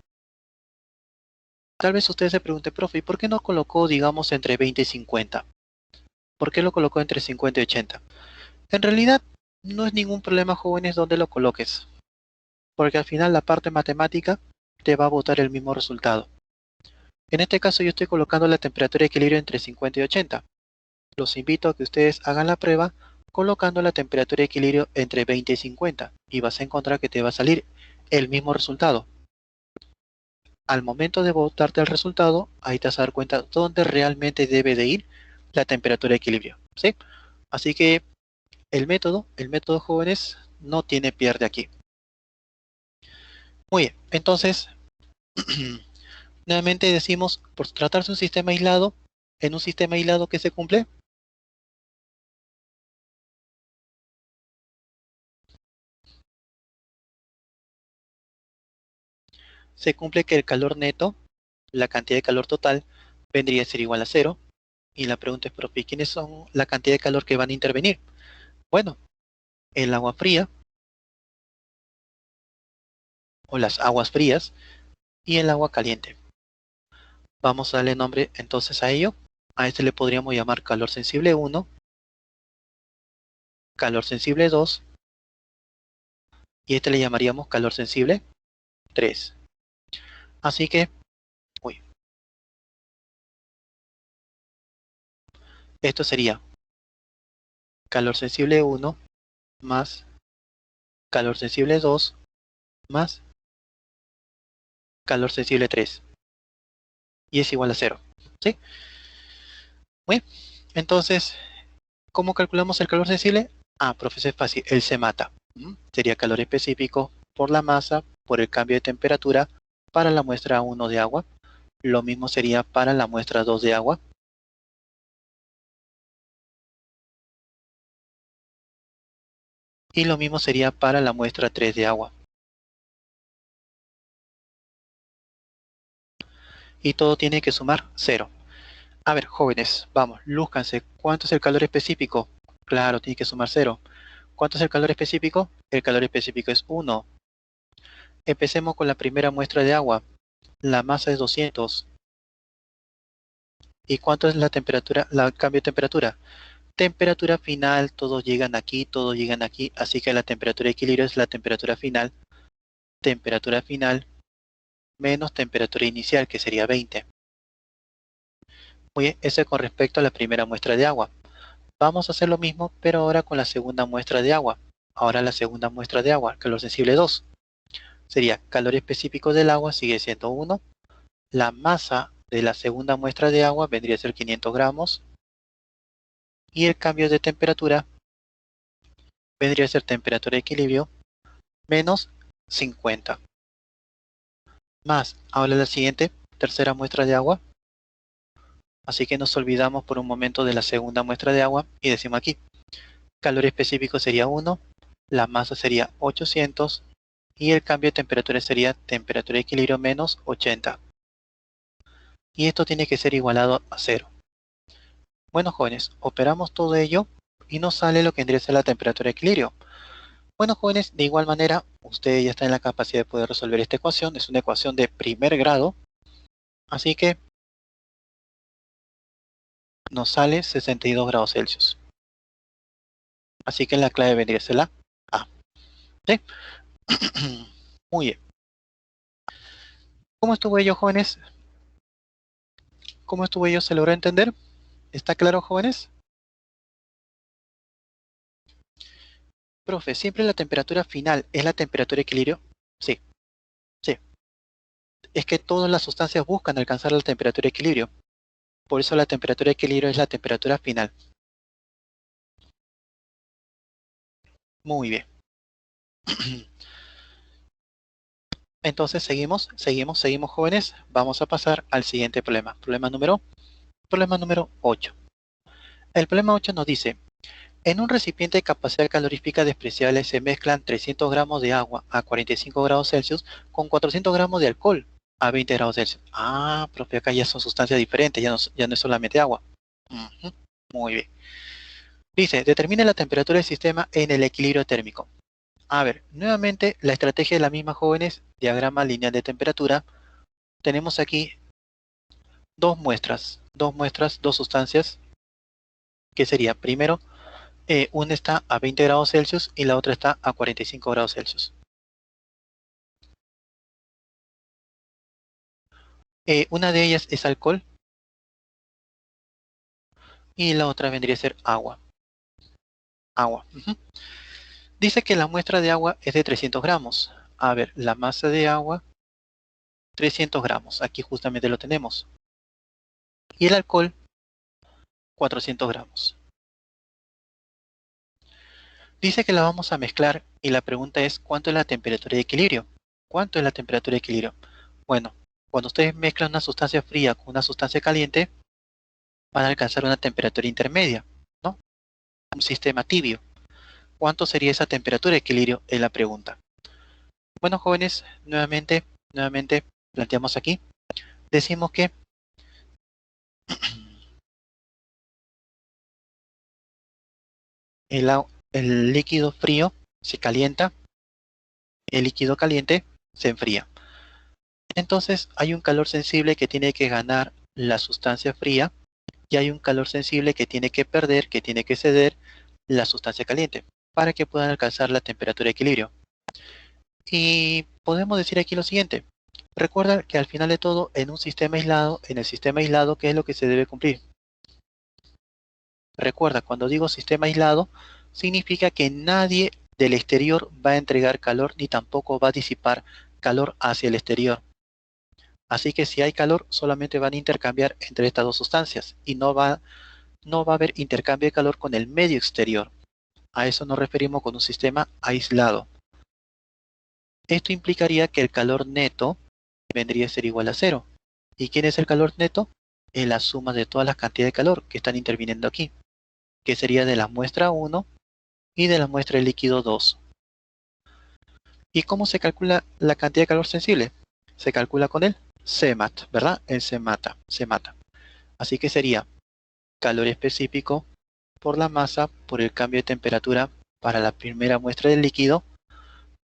S1: Tal vez usted se pregunte, profe, ¿y por qué no colocó, digamos, entre 20 y 50? ¿Por qué lo colocó entre 50 y 80? En realidad, no es ningún problema, jóvenes, donde lo coloques, porque al final la parte matemática te va a botar el mismo resultado. En este caso yo estoy colocando la temperatura de equilibrio entre 50 y 80. Los invito a que ustedes hagan la prueba colocando la temperatura de equilibrio entre 20 y 50 y vas a encontrar que te va a salir el mismo resultado. Al momento de botarte el resultado, ahí te vas a dar cuenta dónde realmente debe de ir la temperatura de equilibrio, ¿sí? Así que el método jóvenes no tiene pierde aquí. Muy bien, entonces Nuevamente decimos, por tratarse de un sistema aislado, en un sistema aislado que se cumple, se cumple que el calor neto, la cantidad de calor total, vendría a ser igual a cero. Y la pregunta es, profe, ¿quiénes son la cantidad de calor que van a intervenir? Bueno, el agua fría o las aguas frías y el agua caliente. Vamos a darle nombre entonces a ello. A este le podríamos llamar calor sensible 1, calor sensible 2 y este le llamaríamos calor sensible 3. Así que, uy, esto sería calor sensible 1 más calor sensible 2 más calor sensible 3 y es igual a 0. ¿Sí? Muy bien. Entonces, ¿cómo calculamos el calor sensible? Ah, profesor, es fácil, él se mata. Sería calor específico por la masa, por el cambio de temperatura para la muestra 1 de agua. Lo mismo sería para la muestra 2 de agua. Y lo mismo sería para la muestra 3 de agua. Y todo tiene que sumar 0. A ver, jóvenes, vamos, lúzcanse. ¿Cuánto es el calor específico? Claro, tiene que sumar 0. ¿Cuánto es el calor específico? El calor específico es 1. Empecemos con la primera muestra de agua. La masa es 200. ¿Y cuánto es la temperatura, el cambio de temperatura? Temperatura final, todos llegan aquí, así que la temperatura de equilibrio es la temperatura final menos temperatura inicial, que sería 20. Muy bien, eso es con respecto a la primera muestra de agua. Vamos a hacer lo mismo, pero ahora con la segunda muestra de agua. Ahora la segunda muestra de agua, calor sensible 2. Sería calor específico del agua, sigue siendo 1. La masa de la segunda muestra de agua vendría a ser 500 gramos. Y el cambio de temperatura vendría a ser temperatura de equilibrio menos 50. Más, ahora la siguiente, tercera muestra de agua. Así que nos olvidamos por un momento de la segunda muestra de agua y decimos aquí, calor específico sería 1, la masa sería 800 y el cambio de temperatura sería temperatura de equilibrio menos 80. Y esto tiene que ser igualado a 0. Bueno, jóvenes, operamos todo ello y nos sale lo que vendría a ser la temperatura de equilibrio. Bueno, jóvenes, de igual manera, ustedes ya están en la capacidad de poder resolver esta ecuación. Es una ecuación de primer grado, así que nos sale 62 grados Celsius. Así que la clave vendría a ser la A. ¿Sí? Muy bien. ¿Cómo estuvo ello, jóvenes? ¿Cómo estuvo ello? ¿Se logró entender? ¿Está claro, jóvenes? Profe, ¿siempre la temperatura final es la temperatura de equilibrio? Sí, sí. Es que todas las sustancias buscan alcanzar la temperatura de equilibrio. Por eso la temperatura de equilibrio es la temperatura final. Muy bien. Entonces seguimos, jóvenes. Vamos a pasar al siguiente problema. Problema número 8. El problema 8 nos dice, en un recipiente de capacidad calorífica despreciable se mezclan 300 gramos de agua a 45 grados Celsius con 400 gramos de alcohol a 20 grados Celsius. Ah, profe, acá ya son sustancias diferentes, ya no es solamente agua. Ujú, muy bien. Dice, determine la temperatura del sistema en el equilibrio térmico. A ver, nuevamente la estrategia es la misma, jóvenes. Diagrama lineal de temperatura. Tenemos aquí dos sustancias, que sería, primero, una está a 20 grados Celsius y la otra está a 45 grados Celsius. Una de ellas es alcohol y la otra vendría a ser agua. Ujú. Dice que la muestra de agua es de 300 gramos. A ver, la masa de agua, 300 gramos. Aquí justamente lo tenemos. Y el alcohol, 400 gramos. Dice que la vamos a mezclar y la pregunta es ¿cuánto es la temperatura de equilibrio? ¿Cuánto es la temperatura de equilibrio? Bueno, Cuando ustedes mezclan una sustancia fría con una sustancia caliente, van a alcanzar una temperatura intermedia, ¿no? Un sistema tibio. ¿Cuánto sería esa temperatura de equilibrio? Es la pregunta. Bueno, jóvenes, nuevamente planteamos aquí. Decimos que el líquido frío se calienta, el líquido caliente se enfría. Entonces hay un calor sensible que tiene que ganar la sustancia fría y hay un calor sensible que tiene que perder, que tiene que ceder la sustancia caliente para que puedan alcanzar la temperatura de equilibrio. Y podemos decir aquí lo siguiente. Recuerda que al final de todo, en un sistema aislado, en el sistema aislado, ¿qué es lo que se debe cumplir? Recuerda, cuando digo sistema aislado, significa que nadie del exterior va a entregar calor ni tampoco va a disipar calor hacia el exterior. Así que si hay calor, solamente van a intercambiar entre estas dos sustancias y no va a haber intercambio de calor con el medio exterior. A eso nos referimos con un sistema aislado. Esto implicaría que el calor neto vendría a ser igual a cero. ¿Y quién es el calor neto? Es la suma de todas las cantidades de calor que están interviniendo aquí, que sería de la muestra 1 y de la muestra de líquido 2. ¿Y cómo se calcula la cantidad de calor sensible? Se calcula con el CMAT, ¿verdad? El CMAT. Así que sería calor específico por la masa por el cambio de temperatura para la primera muestra del líquido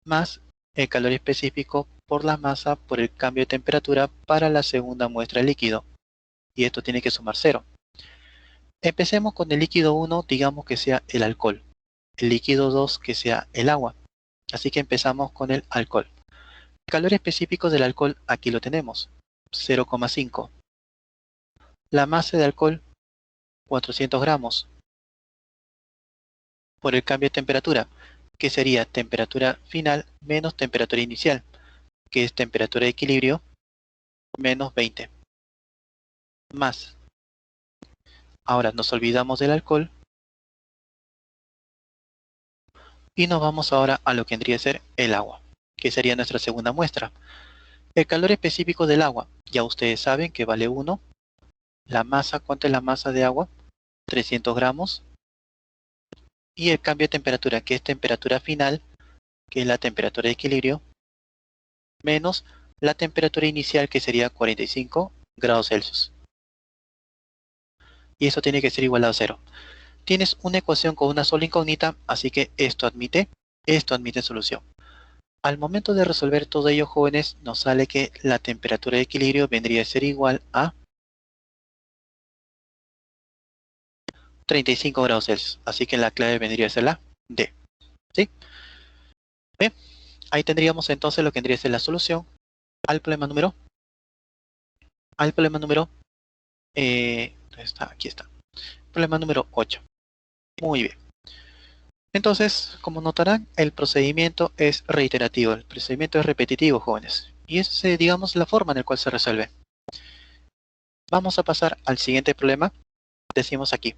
S1: más el calor específico por la masa por el cambio de temperatura para la segunda muestra del líquido. Y esto tiene que sumar 0. Empecemos con el líquido 1, digamos que sea el alcohol. El líquido 2 que sea el agua. Así que empezamos con el alcohol. El calor específico del alcohol aquí lo tenemos, 0,5. La masa de alcohol, 400 gramos. Por el cambio de temperatura, que sería temperatura final menos temperatura inicial, que es temperatura de equilibrio, menos 20. Más. Ahora nos olvidamos del alcohol y nos vamos ahora a lo que vendría a ser el agua, que sería nuestra segunda muestra. El calor específico del agua, ya ustedes saben que vale 1. La masa, ¿cuánto es la masa de agua? 300 gramos. Y el cambio de temperatura, que es temperatura final, que es la temperatura de equilibrio, menos la temperatura inicial, que sería 45 grados Celsius. Y eso tiene que ser igual a 0. Tienes una ecuación con una sola incógnita, así que esto admite solución. Al momento de resolver todo ello, jóvenes, nos sale que la temperatura de equilibrio vendría a ser igual a 35 grados Celsius. Así que la clave vendría a ser la D. ¿Sí? Bien, ahí tendríamos entonces lo que vendría a ser la solución al problema número. ¿Dónde está? Aquí está. Problema número 8. Muy bien. Entonces, como notarán, el procedimiento es reiterativo. El procedimiento es repetitivo, jóvenes. Y esa es, digamos, la forma en la cual se resuelve. Vamos a pasar al siguiente problema. Decimos aquí.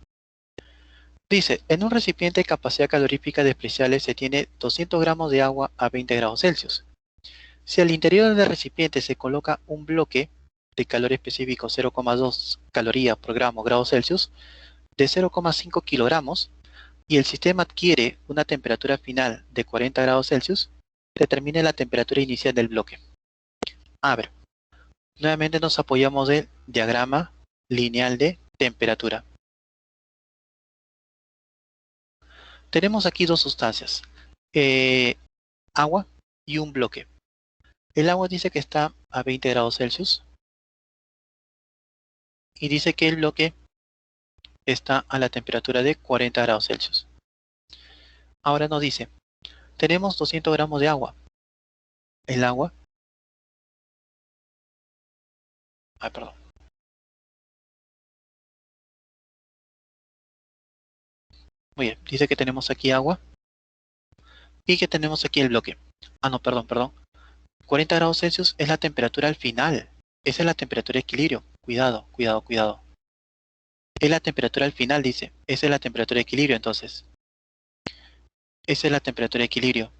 S1: Dice, en un recipiente de capacidad calorífica despreciable se tiene 200 gramos de agua a 20 grados Celsius. Si al interior del recipiente se coloca un bloque de calor específico 0,2 calorías por grado Celsius de 0,5 kilogramos y el sistema adquiere una temperatura final de 40 grados Celsius, determine la temperatura inicial del bloque. A ver, nuevamente nos apoyamos del diagrama lineal de temperatura. Tenemos aquí dos sustancias, agua y un bloque. El agua dice que está a 20 grados Celsius y dice que el bloque está a la temperatura de 40 grados Celsius. Ahora nos dice, tenemos 200 gramos de agua. El agua, perdón. Muy bien, dice que tenemos aquí agua y que tenemos aquí el bloque. No, perdón. 40 grados Celsius es la temperatura al final. Esa es la temperatura de equilibrio. Cuidado. Es la temperatura al final, dice. Esa es la temperatura de equilibrio, entonces. Esa es la temperatura de equilibrio.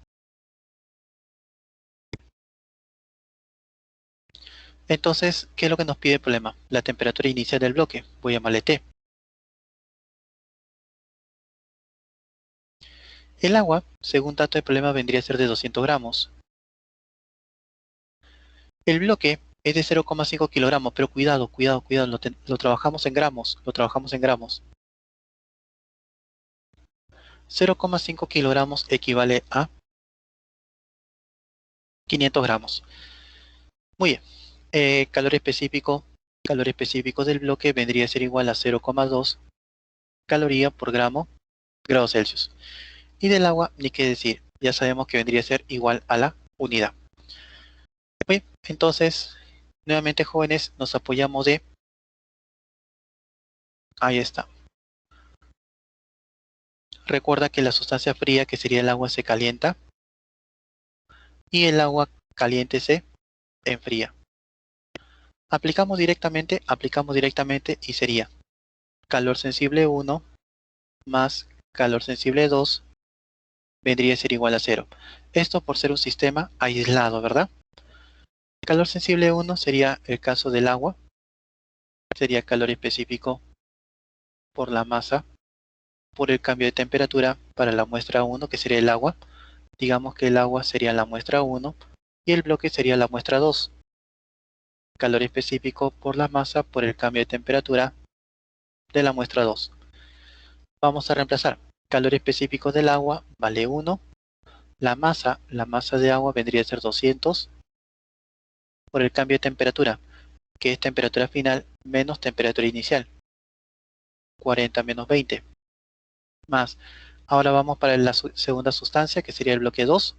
S1: Entonces, ¿qué es lo que nos pide el problema? La temperatura inicial del bloque. Voy a llamarle T. El agua, según dato del problema, vendría a ser de 200 gramos. El bloque es de 0,5 kilogramos, pero cuidado, lo trabajamos en gramos, 0,5 kilogramos equivale a 500 gramos. Muy bien. Calor específico del bloque vendría a ser igual a 0,2 caloría por grados Celsius. Y del agua, ni qué decir, ya sabemos que vendría a ser igual a la unidad. Bien, entonces, nuevamente jóvenes, nos apoyamos de... Ahí está. Recuerda que la sustancia fría, que sería el agua, se calienta y el agua caliente se enfría. Aplicamos directamente y sería calor sensible 1 más calor sensible 2 vendría a ser igual a 0. Esto por ser un sistema aislado, ¿verdad? Calor sensible 1 sería el caso del agua, sería calor específico por la masa, por el cambio de temperatura para la muestra 1, que sería el agua. Digamos que el agua sería la muestra 1 y el bloque sería la muestra 2. Calor específico por la masa por el cambio de temperatura de la muestra 2. Vamos a reemplazar. Calor específico del agua vale 1. La masa de agua vendría a ser 200 por el cambio de temperatura, que es temperatura final menos temperatura inicial. 40 menos 20. Más. Ahora vamos para la segunda sustancia, que sería el bloque 2.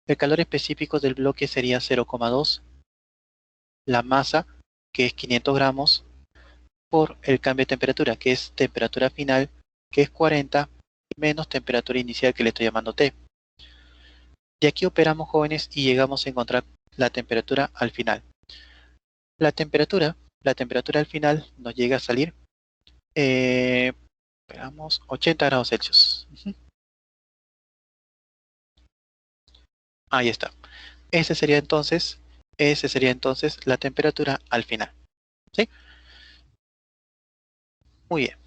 S1: El calor específico del bloque sería 0,2. La masa, que es 500 gramos, por el cambio de temperatura, que es temperatura final, que es 40, menos temperatura inicial, que le estoy llamando T. De aquí operamos, jóvenes, y llegamos a encontrar la temperatura al final. La temperatura al final nos llega a salir, veamos, 80 grados Celsius. Ahí está. Ese sería entonces la temperatura al final. ¿Sí? Muy bien.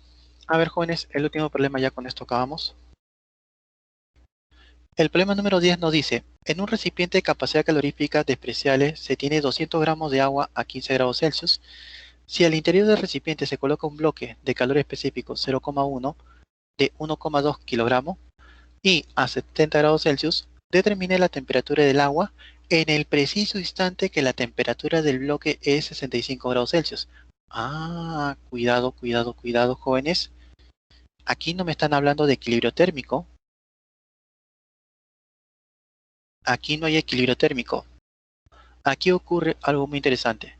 S1: A ver, jóvenes, el último problema, ya con esto acabamos. El problema número 10 nos dice, en un recipiente de capacidad calorífica despreciable se tiene 200 gramos de agua a 15 grados Celsius. Si al interior del recipiente se coloca un bloque de calor específico 0,1 de 1,2 kilogramos y a 70 grados Celsius, determine la temperatura del agua en el preciso instante que la temperatura del bloque es 65 grados Celsius. Ah, cuidado, jóvenes. Aquí no me están hablando de equilibrio térmico. Aquí no hay equilibrio térmico. Aquí ocurre algo muy interesante.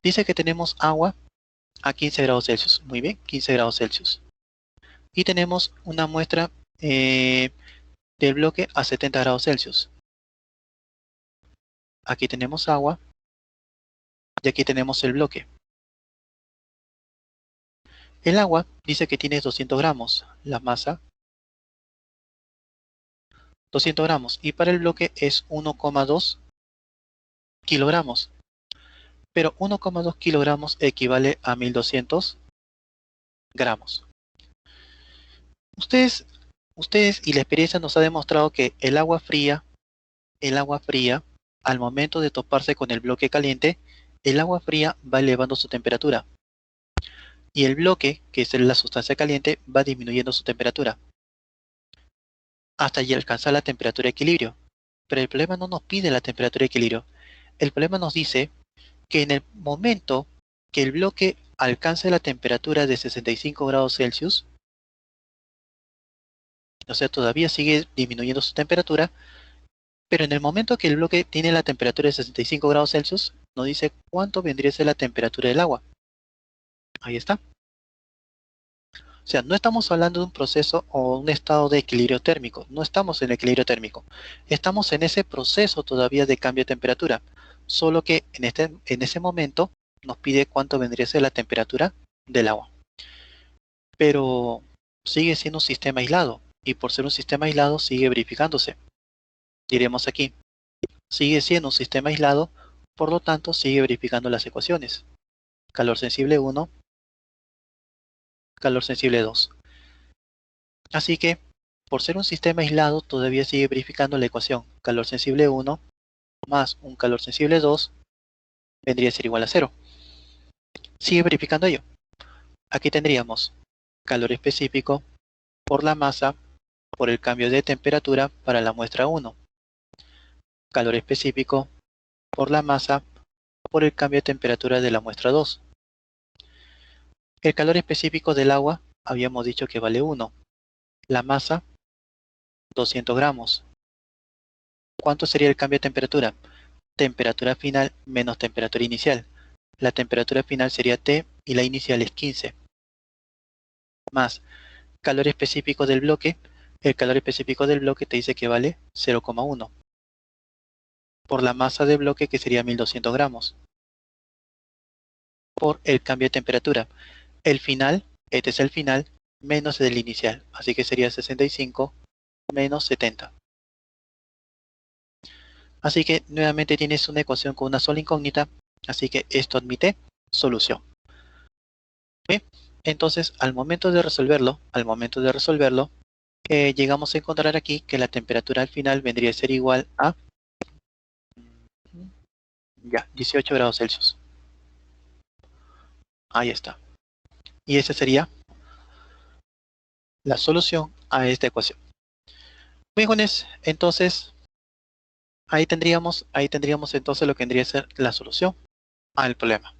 S1: Dice que tenemos agua a 15 grados Celsius. Muy bien, 15 grados Celsius. Y tenemos una muestra del bloque a 70 grados Celsius. Aquí tenemos agua y aquí tenemos el bloque. El agua dice que tiene 200 gramos. La masa, 200 gramos. Y para el bloque es 1,2 kilogramos. Pero 1,2 kilogramos equivale a 1200 gramos. Ustedes y la experiencia nos ha demostrado que el agua fría, al momento de toparse con el bloque caliente, el agua fría va elevando su temperatura. Y el bloque, que es la sustancia caliente, va disminuyendo su temperatura. Hasta allí alcanzar la temperatura de equilibrio. Pero el problema no nos pide la temperatura de equilibrio. El problema nos dice que en el momento que el bloque alcance la temperatura de 65 grados Celsius, o sea, todavía sigue disminuyendo su temperatura, pero en el momento que el bloque tiene la temperatura de 65 grados Celsius, nos dice cuánto vendría a ser la temperatura del agua. Ahí está. O sea, no estamos hablando de un proceso o un estado de equilibrio térmico. No estamos en equilibrio térmico. Estamos en ese proceso todavía de cambio de temperatura. Solo que en ese momento nos pide cuánto vendría a ser la temperatura del agua. Pero sigue siendo un sistema aislado. Y por ser un sistema aislado sigue verificándose. Diremos aquí. Sigue siendo un sistema aislado Por lo tanto, sigue verificando las ecuaciones. Calor sensible 1, calor sensible 2. Así que, por ser un sistema aislado, todavía sigue verificando la ecuación. Calor sensible 1 más un calor sensible 2 vendría a ser igual a 0. Sigue verificando ello. Aquí tendríamos calor específico por la masa por el cambio de temperatura para la muestra 1. Calor específico por la masa por el cambio de temperatura de la muestra 2. El calor específico del agua habíamos dicho que vale 1. La masa, 200 gramos. ¿Cuánto sería el cambio de temperatura? Temperatura final menos temperatura inicial. La temperatura final sería T y la inicial es 15. Más calor específico del bloque. El calor específico del bloque te dice que vale 0,1. Por la masa del bloque, que sería 1200 gramos. Por el cambio de temperatura. El final, este es el final, menos el inicial. Así que sería 65 menos 70. Así que nuevamente tienes una ecuación con una sola incógnita. Así que esto admite solución. ¿Bien? Entonces, al momento de resolverlo, llegamos a encontrar aquí que la temperatura al final vendría a ser igual a 18 grados Celsius. Ahí está. Y esa sería la solución a esta ecuación. Bien, jóvenes, entonces ahí tendríamos entonces lo que vendría a ser la solución al problema.